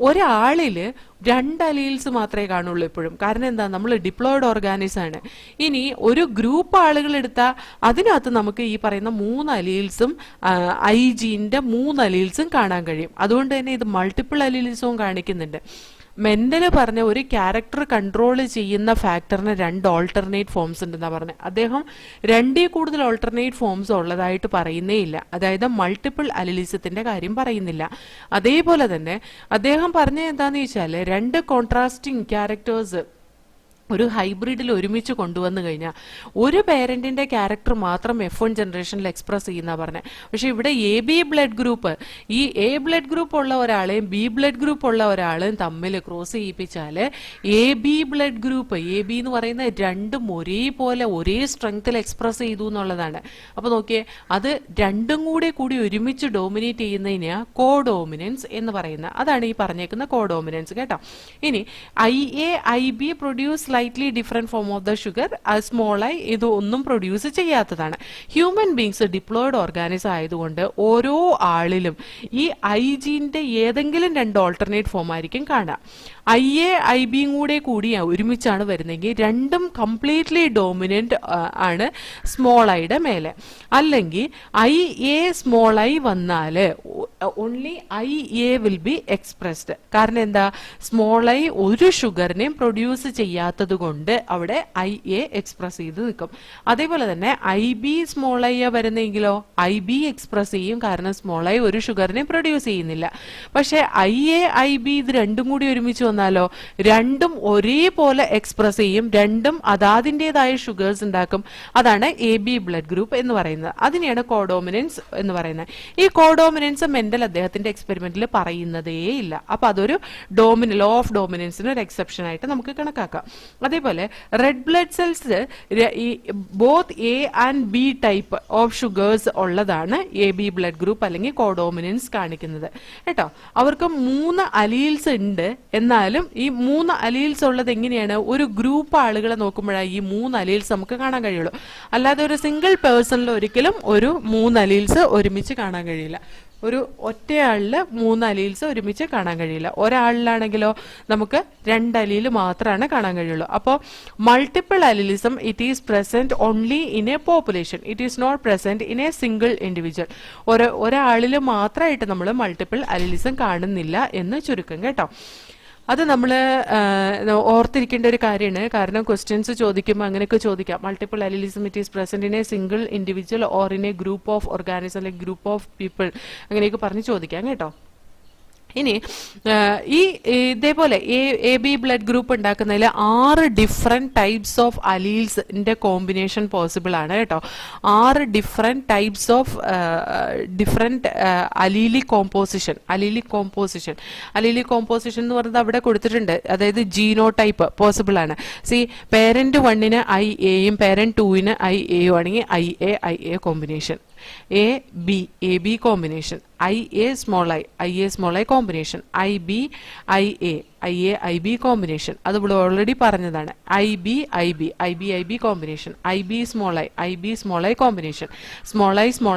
ഒരാളില് 2 അലീൽസ് മാത്രമേ കാണുള്ളൂ എപ്പോഴും. കാരണം എന്താ, നമ്മൾ ഡിപ്ലോയിഡ് ഓർഗാനിസം ആണ്. ഇനി ഒരു ഗ്രൂപ്പ് ആളുകൾ എടുത്താൽ അതിനകത്ത് നമുക്ക് ഈ പറയുന്ന 3 അലീൽസും IG-ന്റെ 3 അലീൽസും കാണാൻ കഴിയും. അതുകൊണ്ട് തന്നെ ഇത് മൾട്ടിപ്പിൾ അലീൽസും കാണിക്കുന്നുണ്ട്. മെൻഡൽ പറഞ്ഞ ഒരു ക്യാരക്ടർ കൺട്രോൾ ചെയ്യുന്ന ഫാക്ടറിന് 2 ഓൾട്ടർനേറ്റ് ഫോംസ് ഉണ്ടെന്നാണ് പറഞ്ഞത്. അദ്ദേഹം 2 കൂടുതൽ ഓൾട്ടർനേറ്റ് ഫോംസ് ഉള്ളതായിട്ട് പറയുന്നേ ഇല്ല. അതായത് മൾട്ടിപ്പിൾ അലിലിസത്തിന്റെ കാര്യം പറയുന്നില്ല. അതേപോലെ തന്നെ അദ്ദേഹം പറഞ്ഞ എന്താന്ന് വെച്ചാൽ 2 കോൺട്രാസ്റ്റിംഗ് ക്യാരക്ടേഴ്സ് ഒരു ഹൈബ്രിഡിൽ ഒരുമിച്ച് കൊണ്ടുവന്നു കഴിഞ്ഞാൽ ഒരു പേരന്റിന്റെ ക്യാരക്ടർ മാത്രം F1 ജനറേഷനിൽ എക്സ്പ്രസ് ചെയ്യുന്ന പറഞ്ഞത്. പക്ഷെ ഇവിടെ AB ബ്ലഡ് ഗ്രൂപ്പ്, ഈ A ബ്ലഡ് ഗ്രൂപ്പ് ഉള്ള ഒരാളെയും B ബ്ലഡ് ഗ്രൂപ്പ് ഉള്ള ഒരാളെയും തമ്മിൽ ക്രോസ് ചെയ്യിപ്പിച്ചാൽ AB ബ്ലഡ് ഗ്രൂപ്പ്, AB എന്ന് പറയുന്ന രണ്ടും ഒരേപോലെ ഒരേ സ്ട്രെങ്ത്തിൽ എക്സ്പ്രസ് ചെയ്തു എന്നുള്ളതാണ്. അപ്പൊ നോക്കിയേ, അത് രണ്ടും കൂടി ഒരുമിച്ച് ഡോമിനേറ്റ് ചെയ്യുന്നതിന് കോഡോമിനൻസ് എന്ന് പറയുന്നത്. അതാണ് ഈ പറഞ്ഞേക്കുന്ന കോഡോമിനൻസ് കേട്ടോ. ഇനി IB produce slightly different form of the sugar, small I ഇത് ഒന്നും പ്രൊഡ്യൂസ് ചെയ്യാത്തതാണ്. ഹ്യൂമൻ ബീങ്സ് ഡിപ്ലോയിഡ് ഓർഗാനിസം ആയതുകൊണ്ട് ഓരോ ആളിലും ഈ ഐ ജീന്റെ ഏതെങ്കിലും 2 ഓൾട്ടർനേറ്റ് ഫോം ആയിരിക്കും കാണുക. IBയും കൂടി ഒരുമിച്ചാണ് വരുന്നതെങ്കിൽ രണ്ടും കംപ്ലീറ്റ്ലി ഡോമിനന്റ് ആണ് സ്മോൾ ഐയുടെ മേലെ. അല്ലെങ്കിൽ സ്മോൾ ഐ വന്നാല് only IA will be expressed. കാരണം എന്താ, സ്മോൾ ഐ ഒരു ഷുഗറിനെയും പ്രൊഡ്യൂസ് ചെയ്യാത്തത് കൊണ്ട് അവിടെ IA എക്സ്പ്രസ് ചെയ്ത് നിൽക്കും. അതേപോലെ തന്നെ IB സ്മോൾ ഐ വരുന്നെങ്കിലോ IB എക്സ്പ്രസ് ചെയ്യും, കാരണം സ്മോൾ ഐ ഒരു ഷുഗറിനെ പ്രൊഡ്യൂസ് ചെയ്യുന്നില്ല. പക്ഷെ IB ഇത് രണ്ടും കൂടി ഒരുമിച്ച് വന്നാലോ രണ്ടും ഒരേപോലെ എക്സ്പ്രസ് ചെയ്യും, രണ്ടും അതാതിൻ്റെതായ ഷുഗേഴ്സ് ഉണ്ടാക്കും. അതാണ് AB ബ്ലഡ് ഗ്രൂപ്പ് എന്ന് പറയുന്നത്. അതിനെയാണ് കോഡോമിനൻസ് എന്ന് പറയുന്നത്. ഈ കോഡോമിനൻസ് മെൻഡൽ അദ്ദേഹത്തിന്റെ എക്സ്പെരിമെന്റിൽ പറയുന്നതേ ഇല്ല. അപ്പൊ അതൊരു ലോ ഓഫ് ഡോമിനൻസിന് ഒരു എക്സെപ്ഷൻ ആയിട്ട് നമുക്ക് കണക്കാക്കാം. അതേപോലെ red blood cells both A and B type of sugars ഉള്ളതാണ് AB ബ്ലഡ് ഗ്രൂപ്പ് അല്ലെങ്കിൽ കോഡോമിനൻസ് കാണിക്കുന്നത് കേട്ടോ. അവർക്ക് 3 അലീൽസ് ഉണ്ട്. എന്നാലും ഈ 3 അലീൽസ് ഉള്ളത് എങ്ങനെയാണ്, ഒരു ഗ്രൂപ്പ് ആളുകളെ നോക്കുമ്പോഴാണ് ഈ 3 അലീൽസ് നമുക്ക് കാണാൻ കഴിയുള്ളൂ. അല്ലാതെ ഒരു സിംഗിൾ പേഴ്സണിൽ ഒരിക്കലും ഒരു 3 അലീൽസ് ഒരുമിച്ച് കാണാൻ കഴിയില്ല. ഒരു ഒറ്റയാളില് 3 അലീൽസ് ഒരുമിച്ച് കാണാൻ കഴിയില്ല. ഒരാളിലാണെങ്കിലോ നമുക്ക് 2 അലീൽ മാത്രമാണ് കാണാൻ കഴിയുള്ളൂ. അപ്പോൾ multiple allelism it is present only in a population, it is not present in a single individual. ഒരാളിൽ മാത്രമായിട്ട് നമ്മൾ മൾട്ടിപ്പിൾ അലീലിസം കാണുന്നില്ല എന്ന് ചുരുക്കം കേട്ടോ. അത് നമ്മൾ ഓർത്തിരിക്കേണ്ട ഒരു കാര്യമാണ്. കാരണം ക്വസ്റ്റ്യൻസ് ചോദിക്കുമ്പോൾ അങ്ങനെയൊക്കെ ചോദിക്കാം. Multiple allelism it is present in a single individual or in a group of organism അല്ലെങ്കിൽ ഗ്രൂപ്പ് ഓഫ് പീപ്പിൾ, അങ്ങനെയൊക്കെ പറഞ്ഞ് ചോദിക്കാം കേട്ടോ. ഇനി ഇതേപോലെ AB ബ്ലഡ് ഗ്രൂപ്പ് ഉണ്ടാക്കുന്നതിൽ 6 ഡിഫറെന്റ് ടൈപ്സ് ഓഫ് അലീൽസിന്റെ കോമ്പിനേഷൻ പോസിബിൾ ആണ് കേട്ടോ. 6 different types of different allelic composition എന്ന് പറയുന്നത് അവിടെ കൊടുത്തിട്ടുണ്ട്. അതായത് ജീനോ ടൈപ്പ് പോസിബിൾ ആണ്. പേരന്റ് 1ന് IA പേരന്റ് 2ന് IA ആണെങ്കിൽ IA combination, AB combination, IA small I combination, IB combination. അത് ഇവിടെ ഓൾറെഡി പറഞ്ഞതാണ്. IB combination, IB small I combination, small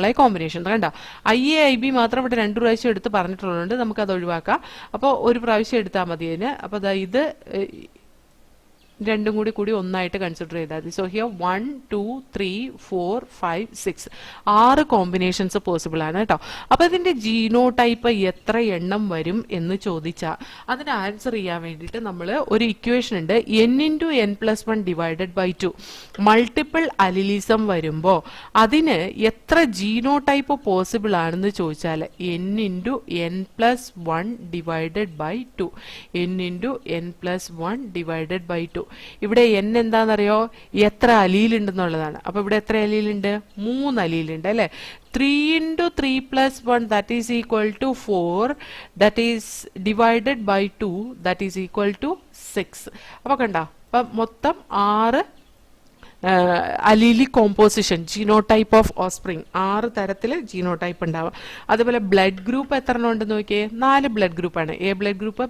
I combination. കണ്ടോ, IB മാത്രം ഇവിടെ 2 പ്രാവശ്യം എടുത്ത് പറഞ്ഞിട്ടുള്ളതുകൊണ്ട് നമുക്കത് ഒഴിവാക്കാം. അപ്പോൾ ഒരു പ്രാവശ്യം എടുത്താൽ മതി അതിന്. അപ്പോൾ ഇത് രണ്ടും കൂടി ഒന്നായിട്ട് കൺസിഡർ ചെയ്താൽ മതി. സോ ഹിയർ 1 2 3 4 5 6 6 കോമ്പിനേഷൻസ് പോസിബിൾ ആണ് കേട്ടോ. അപ്പൊ ഇതിന്റെ ജീനോ ടൈപ്പ് എത്ര എണ്ണം വരും എന്ന് ചോദിച്ചാൽ അതിന് ആൻസർ ചെയ്യാൻ വേണ്ടിയിട്ട് നമ്മൾ ഒരു ഇക്വേഷൻ ഉണ്ട്. n×n+1 divided by 2. മൾട്ടിപ്പിൾ അലിലിസം വരുമ്പോൾ അതിന് എത്ര ജീനോ ടൈപ്പ് പോസിബിൾ ആണെന്ന് ചോദിച്ചാൽ n×n+1 divided by 2. n×n+1 divided by 2. ഇവിടെ n എന്താണെന്നറിയോ, എത്ര അലീലുണ്ടെന്നുള്ളതാണ്. അപ്പൊ ഇവിടെ എത്ര അലീലുണ്ട്, 3 അലീലുണ്ട് അല്ലെ. 3×3+1 that is equal to 4, that is divided by 2 that is equal to 6. അപ്പൊ കണ്ടോ, അപ്പൊ മൊത്തം 6 അലീലി കോമ്പോസിഷൻ ജീനോടൈപ്പ് ഓഫ് ഓസ്പ്രിങ് 6 തരത്തിൽ ജീനോടൈപ്പ് ഉണ്ടാവും. അതുപോലെ ബ്ലഡ് ഗ്രൂപ്പ് എത്ര എണ്ണം ഉണ്ടെന്ന് നോക്കിയേ, 4 ബ്ലഡ് ഗ്രൂപ്പാണ്. A blood group,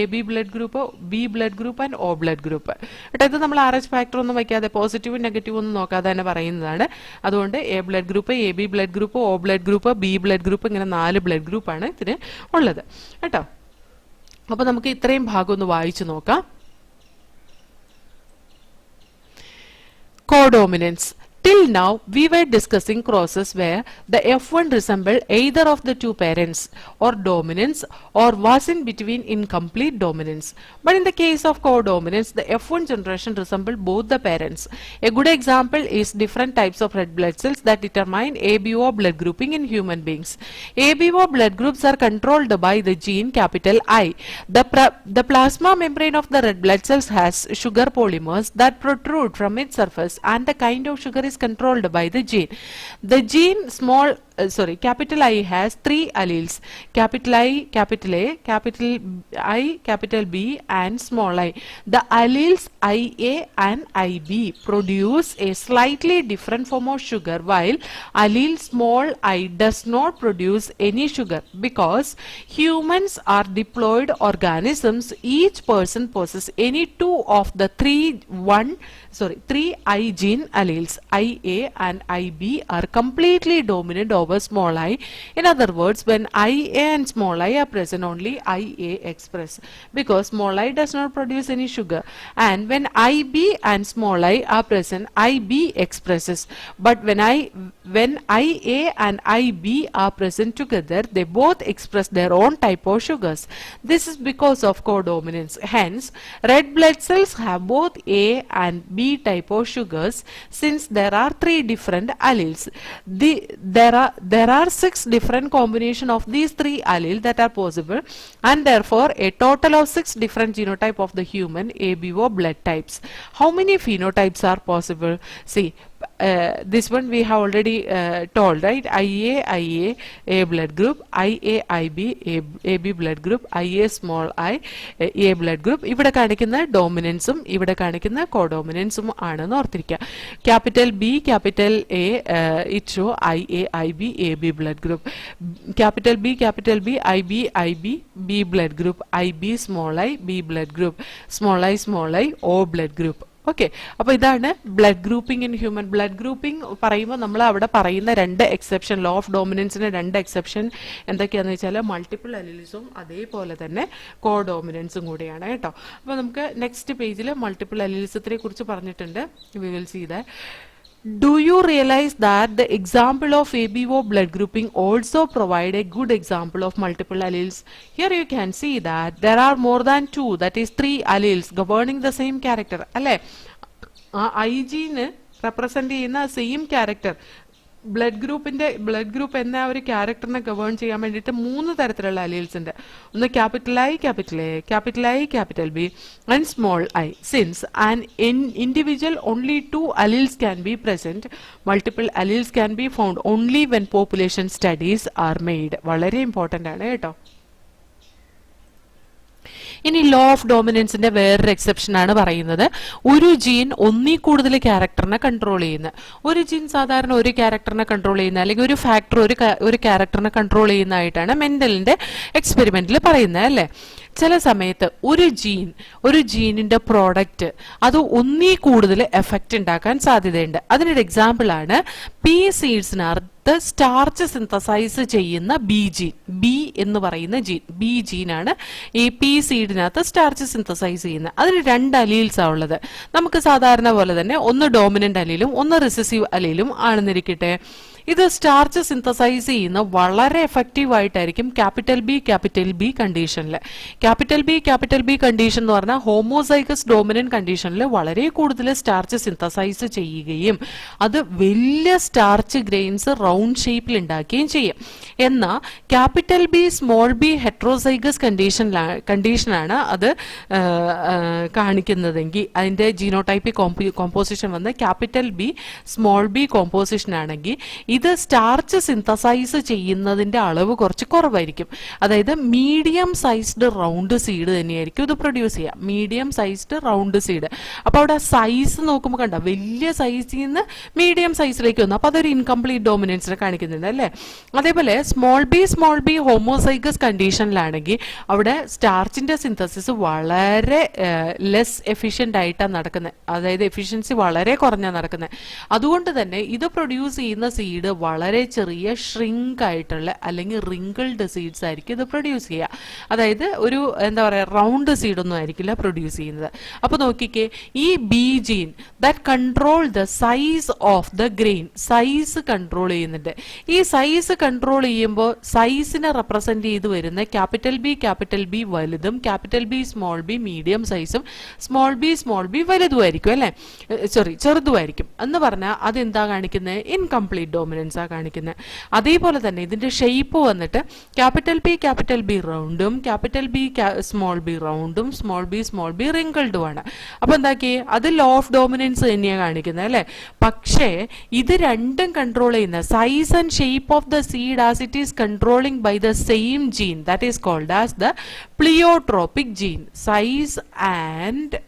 AB blood group, B blood group and O blood group കേട്ടോ. ഇത് നമ്മൾ RH ഫാക്ടർ ഒന്നും വയ്ക്കാതെ പോസിറ്റീവും നെഗറ്റീവും ഒന്നും നോക്കാതെ തന്നെ പറയുന്നതാണ്. അതുകൊണ്ട് A blood group, AB blood group, O blood group, B blood group, ഇങ്ങനെ 4 ബ്ലഡ് ഗ്രൂപ്പാണ് ഇതിന് ഉള്ളത് കേട്ടോ. അപ്പൊ നമുക്ക് ഇത്രയും ഭാഗം ഒന്ന് വായിച്ചു നോക്കാം. Codominance. Till now, we were discussing crosses where the F1 resembled either of the two parents or dominants or was in between incomplete dominance. But in the case of codominance, the F1 generation resembled both the parents. A good example is different types of red blood cells that determine ABO blood grouping in human beings. ABO blood groups are controlled by the gene capital I. The plasma membrane of the red blood cells has sugar polymers that protrude from its surface, and the kind of sugar is controlled by the gene. The gene capital I has three alleles: capital I, capital A, capital I, capital B, and small I. The alleles IA and IB produce a slightly different form of sugar, while allele small I does not produce any sugar. Because humans are diploid organisms, each person possesses any two of the three I gene alleles. IA and IB are completely dominant over small I. In other words, when IA and small I are present, only IA express, because small I does not produce any sugar. And when IB and small I are present, IB expresses. But when IA and IB are present together, they both express their own type of sugars. This is because of codominance. Hence, red blood cells have both A and B type of sugars, since there are three different alleles. There are 6 different combination of these three alleles that are possible, and therefore a total of 6 different genotype of the human ABO blood types. How many phenotypes are possible? See, this one we have already told, right? IA A blood group, IA IB AB blood group, IA small I A blood group. ഇവിടെ കാണിക്കുന്ന ഡോമിനൻസും ഇവിടെ കാണിക്കുന്ന കോഡോമിനൻസും ആണെന്ന് ഓർത്തിരിക്കുക. Capital B, capital A, it show IA IB AB blood group. Capital B, capital B, IB B blood group, IB small I B blood group, small I O blood group. Okay, അപ്പോൾ ഇതാണ് blood grouping in human. Blood grouping പറയുമ്പോൾ നമ്മൾ അവിടെ പറയുന്ന 2 exception, law of ഡോമിനൻസിന് 2 exception എന്തൊക്കെയാണെന്ന് വെച്ചാൽ multiple അലീൽസും അതേപോലെ തന്നെ കോഡോമിനൻസും കൂടിയാണ് കേട്ടോ. അപ്പോൾ നമുക്ക് നെക്സ്റ്റ് പേജിൽ മൾട്ടിപ്പിൾ അലീൽസത്തിനെ കുറിച്ച് പറഞ്ഞിട്ടുണ്ട്. We will see that. Do you realize that the example of ABO blood grouping also provide a good example of multiple alleles? Here you can see that there are more than 2, that is 3 alleles governing the same character. അല്ലേ, I gene represent ചെയ്യുന്ന same character blood group എന്ന ഒരു ക്യാരക്ടറിനെ govern ചെയ്യാൻ വേണ്ടിയിട്ട് 3 തരത്തിലുള്ള alleles ഉണ്ട്. ഒന്ന് capital I, capital A, capital I, capital B, and small I. Since an individual only 2 alleles can be present, multiple alleles can be found only when population studies are made. വളരെ important ആണ് കേട്ടോ. ഇനി law of ഡോമിനൻസിന്റെ വേറൊരു exception ആണ് പറയുന്നത്. ഒരു gene ഒന്നിൽ കൂടുതൽ ക്യാരക്ടറിനെ കൺട്രോൾ ചെയ്യുന്ന, ഒരു ജീൻ സാധാരണ ഒരു ക്യാരക്ടറിനെ കൺട്രോൾ ചെയ്യുന്ന, അല്ലെങ്കിൽ ഒരു ഫാക്ടർ ഒരു ക്യാരക്ടറിനെ കൺട്രോൾ ചെയ്യുന്നതായിട്ടാണ് മെന്റലിന്റെ എക്സ്പെരിമെന്റിൽ പറയുന്നത് അല്ലേ. ചില സമയത്ത് ഒരു ജീനിന്റെ പ്രോഡക്റ്റ് അത് ഒന്നിൽ കൂടുതൽ എഫക്റ്റ് ഉണ്ടാക്കാൻ സാധ്യതയുണ്ട്. അതിനൊരു എക്സാമ്പിൾ ആണ് പീ സീഡ്സിനകത്ത് സ്റ്റാർച്ച് സിന്തസൈസ് ചെയ്യുന്ന ബി എന്ന് പറയുന്ന ബി ജീനാണ് ഈ പീ സീഡിനകത്ത് സ്റ്റാർച്ച് സിന്തസൈസ് ചെയ്യുന്നത്. അതിന് 2 അലീൽസാണ് ഉള്ളത്. നമുക്ക് സാധാരണ പോലെ തന്നെ ഒന്ന് ഡോമിനന്റ് അലീലും ഒന്ന് റിസസീവ് അലീലും ആണെന്നിരിക്കട്ടെ. ഇത് സ്റ്റാർച്ച് സിന്തസൈസ് ചെയ്യുന്ന വളരെ എഫക്റ്റീവ് ആയിട്ടായിരിക്കും ക്യാപിറ്റൽ ബി കണ്ടീഷനിൽ. ക്യാപിറ്റൽ ബി കണ്ടീഷൻ എന്ന് പറഞ്ഞാൽ ഹോമോസൈഗസ് ഡോമിനന്റ് കണ്ടീഷനിൽ വളരെ കൂടുതൽ സ്റ്റാർച്ച് സിന്തസൈസ് ചെയ്യുകയും അത് വലിയ സ്റ്റാർച്ച് ഗ്രെയിൻസ് റൗണ്ട് ഷേപ്പിൽ ഉണ്ടാക്കുകയും ചെയ്യും. എന്നാൽ capital B small B heterozygous കണ്ടീഷനാണ് അത് കാണിക്കുന്നതെങ്കിൽ, അതിന്റെ ജീനോടൈപ്പിക് കോമ്പോസിഷൻ വന്ന് capital B small B composition ആണെങ്കിൽ ഇത് സ്റ്റാർച്ച് സിന്തസൈസ് ചെയ്യുന്നതിന്റെ അളവ് കുറച്ച് കുറവായിരിക്കും. അതായത് മീഡിയം സൈസ്ഡ് റൗണ്ട് സീഡ് തന്നെയായിരിക്കും ഇത് പ്രൊഡ്യൂസ് ചെയ്യുക. Medium sized round seed. അപ്പോൾ അവിടെ സൈസ് നോക്കുമ്പോൾ കണ്ട വലിയ സൈസിൽ നിന്ന് മീഡിയം സൈസിലേക്ക് വന്നു. അപ്പോൾ അതൊരു ഇൻകംപ്ലീറ്റ് ഡോമിനൻസിനെ കാണിക്കുന്നുണ്ട് അല്ലേ. അതേപോലെ സ്മോൾ ബി ഹോമോസൈഗസ് കണ്ടീഷനിലാണെങ്കിൽ അവിടെ സ്റ്റാർച്ചിന്റെ സിന്തസിസ് വളരെ ലെസ് എഫിഷ്യന്റ് ആയിട്ടാണ് നടക്കുന്നത്. അതായത് എഫിഷ്യൻസി വളരെ കുറഞ്ഞാണ് നടക്കുന്നത്. അതുകൊണ്ട് തന്നെ ഇത് പ്രൊഡ്യൂസ് ചെയ്യുന്ന സീഡ് സീഡ് വളരെ ചെറിയ ഷ്രിങ്ക് ആയിട്ടുള്ള അല്ലെങ്കിൽ റിങ്കിൾഡ് സീഡ്സ് ആയിരിക്കും ഇത് പ്രൊഡ്യൂസ് ചെയ്യുക. അതായത് ഒരു എന്താ പറയുക റൗണ്ട് സീഡൊന്നും ആയിരിക്കില്ല പ്രൊഡ്യൂസ് ചെയ്യുന്നത്. അപ്പോൾ നോക്കിക്കേ, ഈ B gene that control the size of the grain, size control ചെയ്യുന്നുണ്ട്. ഈ സൈസ് കൺട്രോൾ ചെയ്യുമ്പോൾ സൈസിനെ റെപ്രസെന്റ് ചെയ്ത് വരുന്ന ക്യാപിറ്റൽ ബി വലുതും ക്യാപിറ്റൽ ബി മീഡിയം സൈസും സ്മോൾ ബി വലുതുമായിരിക്കും അല്ലേ, സോറി ചെറുതുമായിരിക്കും എന്ന് പറഞ്ഞാൽ അതെന്താ കാണിക്കുന്നത്? ഇൻകംപ്ലീറ്റ് ഡോമിനൻസ് ആ കാണിക്കുന്നത്. അതേപോലെ തന്നെ ഇതിന്റെ ഷേപ്പ് വന്നിട്ട് ക്യാപിറ്റൽ ബി റൗണ്ടും ക്യാപിറ്റൽ ബി സ്മോൾ ബി റൗണ്ടും സ്മോൾ ബി റിങ്കിൾഡും ആണ്. അപ്പൊ എന്താക്കി അത് ലോ ഓഫ് ഡോമിനൻസ് തന്നെയാണ് കാണിക്കുന്നത് അല്ലെ. പക്ഷേ ഇത് രണ്ടും കൺട്രോൾ ചെയ്യുന്ന size and shape of the seed as it is controlling by the same gene that is called as the pleiotropic gene. Size and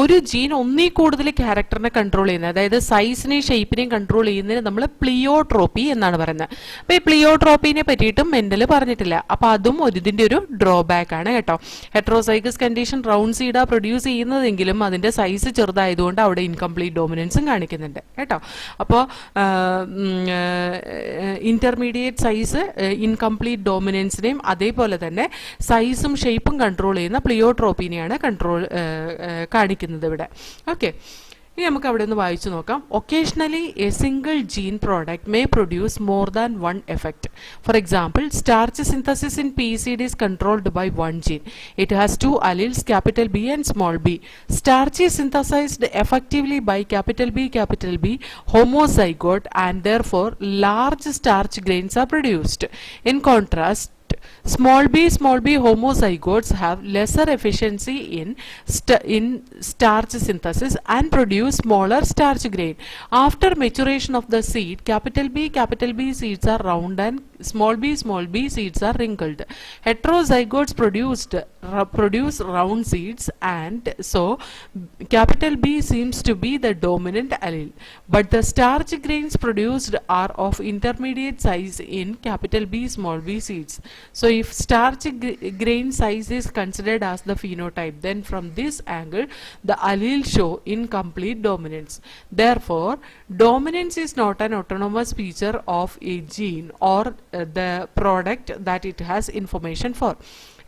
ഒരു ജീൻ ഒന്നീ കൂടുതൽ ക്യാരക്ടറിനെ കൺട്രോൾ ചെയ്യുന്നത്, അതായത് സൈസിനെയും ഷേപ്പിനെയും കൺട്രോൾ ചെയ്യുന്നതിന് നമ്മൾ പ്ലിയോട്രോപ്പി എന്നാണ് പറയുന്നത്. അപ്പൊ ഈ പ്ലിയോട്രോപ്പിനെ പറ്റിയിട്ടും മെന്റൽ പറഞ്ഞിട്ടില്ല. അപ്പൊ അതും ഇതിന്റെ ഒരു ഡ്രോബാക്ക് ആണ് കേട്ടോ. ഹെട്രോസൈഗസ് കണ്ടീഷൻ റൗണ്ട് സീഡാ പ്രൊഡ്യൂസ് ചെയ്യുന്നതെങ്കിലും അതിന്റെ സൈസ് ചെറുതായതുകൊണ്ട് അവിടെ ഇൻകംപ്ലീറ്റ് ഡോമിനൻസും കാണിക്കുന്നുണ്ട് കേട്ടോ. അപ്പോൾ ഇന്റർമീഡിയറ്റ് സൈസ് ഇൻകംപ്ലീറ്റ് ഡോമിനൻസിനെയും അതേപോലെ തന്നെ സൈസും ഷേപ്പും കൺട്രോൾ ചെയ്യുന്ന പ്ലിയോട്രോപ്പിനെയാണ് കാണിക്കുന്നത് ഇവിടെ. ഓക്കെ, ഇനി നമുക്ക് അവിടെ ഒന്ന് വായിച്ചു നോക്കാം. Occasionally a single gene product may produce more than one effect. For example, starch synthesis in pea seed is controlled by one gene. It has two alleles capital B and small b. Starch is synthesized effectively by capital B homozygote and therefore large starch grains are produced. In contrast, small b homozygotes have lesser efficiency in starch synthesis and produce smaller starch grain. After maturation of the seed, capital B seeds are round and small b seeds are wrinkled. Heterozygotes produce round seeds, and so capital B seems to be the dominant allele. But the starch grains produced are of intermediate size in capital B small b seeds. So if starch grain size is considered as the phenotype, then from this angle the allele show incomplete dominance. Therefore, dominance is not an autonomous feature of a gene or the product that it has information for.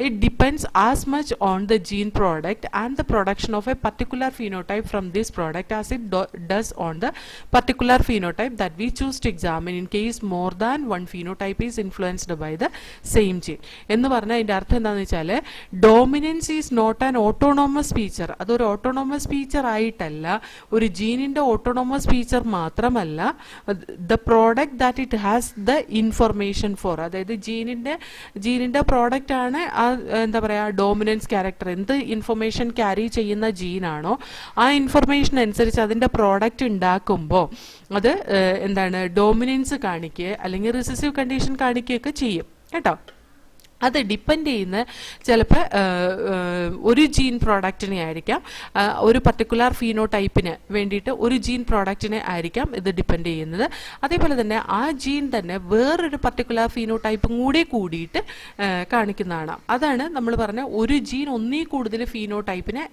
It depends as much on the gene product and the production of a particular phenotype from this product as it does on the particular phenotype that we choose to examine in case more than one phenotype is influenced by the same gene. എന്ന് പറഞ്ഞാൽ അതിൻ്റെ അർത്ഥം എന്താണെന്ന് വെച്ചാൽ dominance is not an autonomous feature. അതൊരു autonomous feature ആയിട്ടല്ല, ഒരു ജീനിൻ്റെ ഓട്ടോണോമസ് ഫീച്ചർ മാത്രമല്ല, the product that it has the information for. അതായത് ജീനിൻ്റെ പ്രോഡക്റ്റ് ആണ് എന്താ പറയുക ഡോമിനൻസ് ക്യാരക്ടർ. എന്ത് ഇൻഫർമേഷൻ ക്യാരി ചെയ്യുന്ന ജീനാണോ ആ ഇൻഫർമേഷൻ അനുസരിച്ച് അതിൻ്റെ പ്രോഡക്റ്റ് ഉണ്ടാക്കുമ്പോൾ അത് എന്താണ് ഡോമിനൻസ് കാണിക്കുക അല്ലെങ്കിൽ റിസസീവ് കണ്ടീഷൻ കാണിക്കുകയൊക്കെ ചെയ്യും കേട്ടോ. അത് ഡിപ്പെൻഡ് ചെയ്യുന്ന ചിലപ്പോൾ ഒരു ജീൻ പ്രോഡക്റ്റിനെ ആയിരിക്കാം, ഒരു പർട്ടിക്കുലർ ഫീനോടൈപ്പിന് വേണ്ടിയിട്ട് ഒരു ജീൻ പ്രോഡക്റ്റിനെ ആയിരിക്കാം ഇത് ഡിപ്പെൻഡ് ചെയ്യുന്നത്. അതേപോലെ തന്നെ ആ ജീൻ തന്നെ വേറൊരു പർട്ടിക്കുലർ ഫീനോടൈപ്പും കൂടിയിട്ട് കാണിക്കുന്നതാണ്. അതാണ് നമ്മൾ പറഞ്ഞ ഒരു ജീൻ ഒന്നീ കൂടുതൽ ഫീനോടൈപ്പിനെ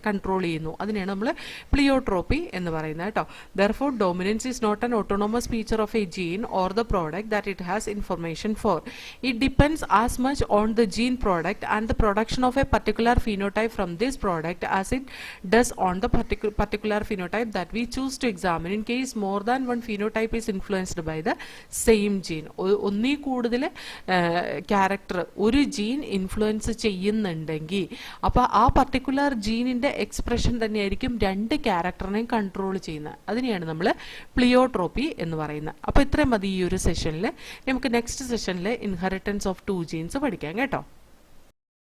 കൺട്രോൾ ചെയ്യുന്നു. അതിനെയാണ് നമ്മൾ പ്ലിയോട്രോപ്പി എന്ന് പറയുന്നത് കേട്ടോ. Therefore, dominance is not an autonomous feature of a gene or the product that it has information for. It depends as much on the gene product and the production of a particular phenotype from this product as it does on the particular phenotype that we choose to examine in case more than one phenotype is influenced by the same gene. ഒന്നീ കൂടുതൽ character ഒരു gene influence ചെയ്യുന്നുണ്ടെങ്കിൽ അപ്പോൾ ആ particular ജീനിൻ്റെ expression തന്നെയായിരിക്കും രണ്ട് ക്യാരക്ടറിനെയും control ചെയ്യുന്നത്. അതിനെയാണ് നമ്മൾ പ്ലിയോട്രോപ്പി എന്ന് പറയുന്നത്. അപ്പോൾ ഇത്രയും മതി ഈ ഒരു സെഷനിൽ. നമുക്ക് നെക്സ്റ്റ് സെഷനിൽ ഇൻഹെറിറ്റൻസ് ഓഫ് ടു ജീൻസ് പഠിക്കാം കേട്ടോ.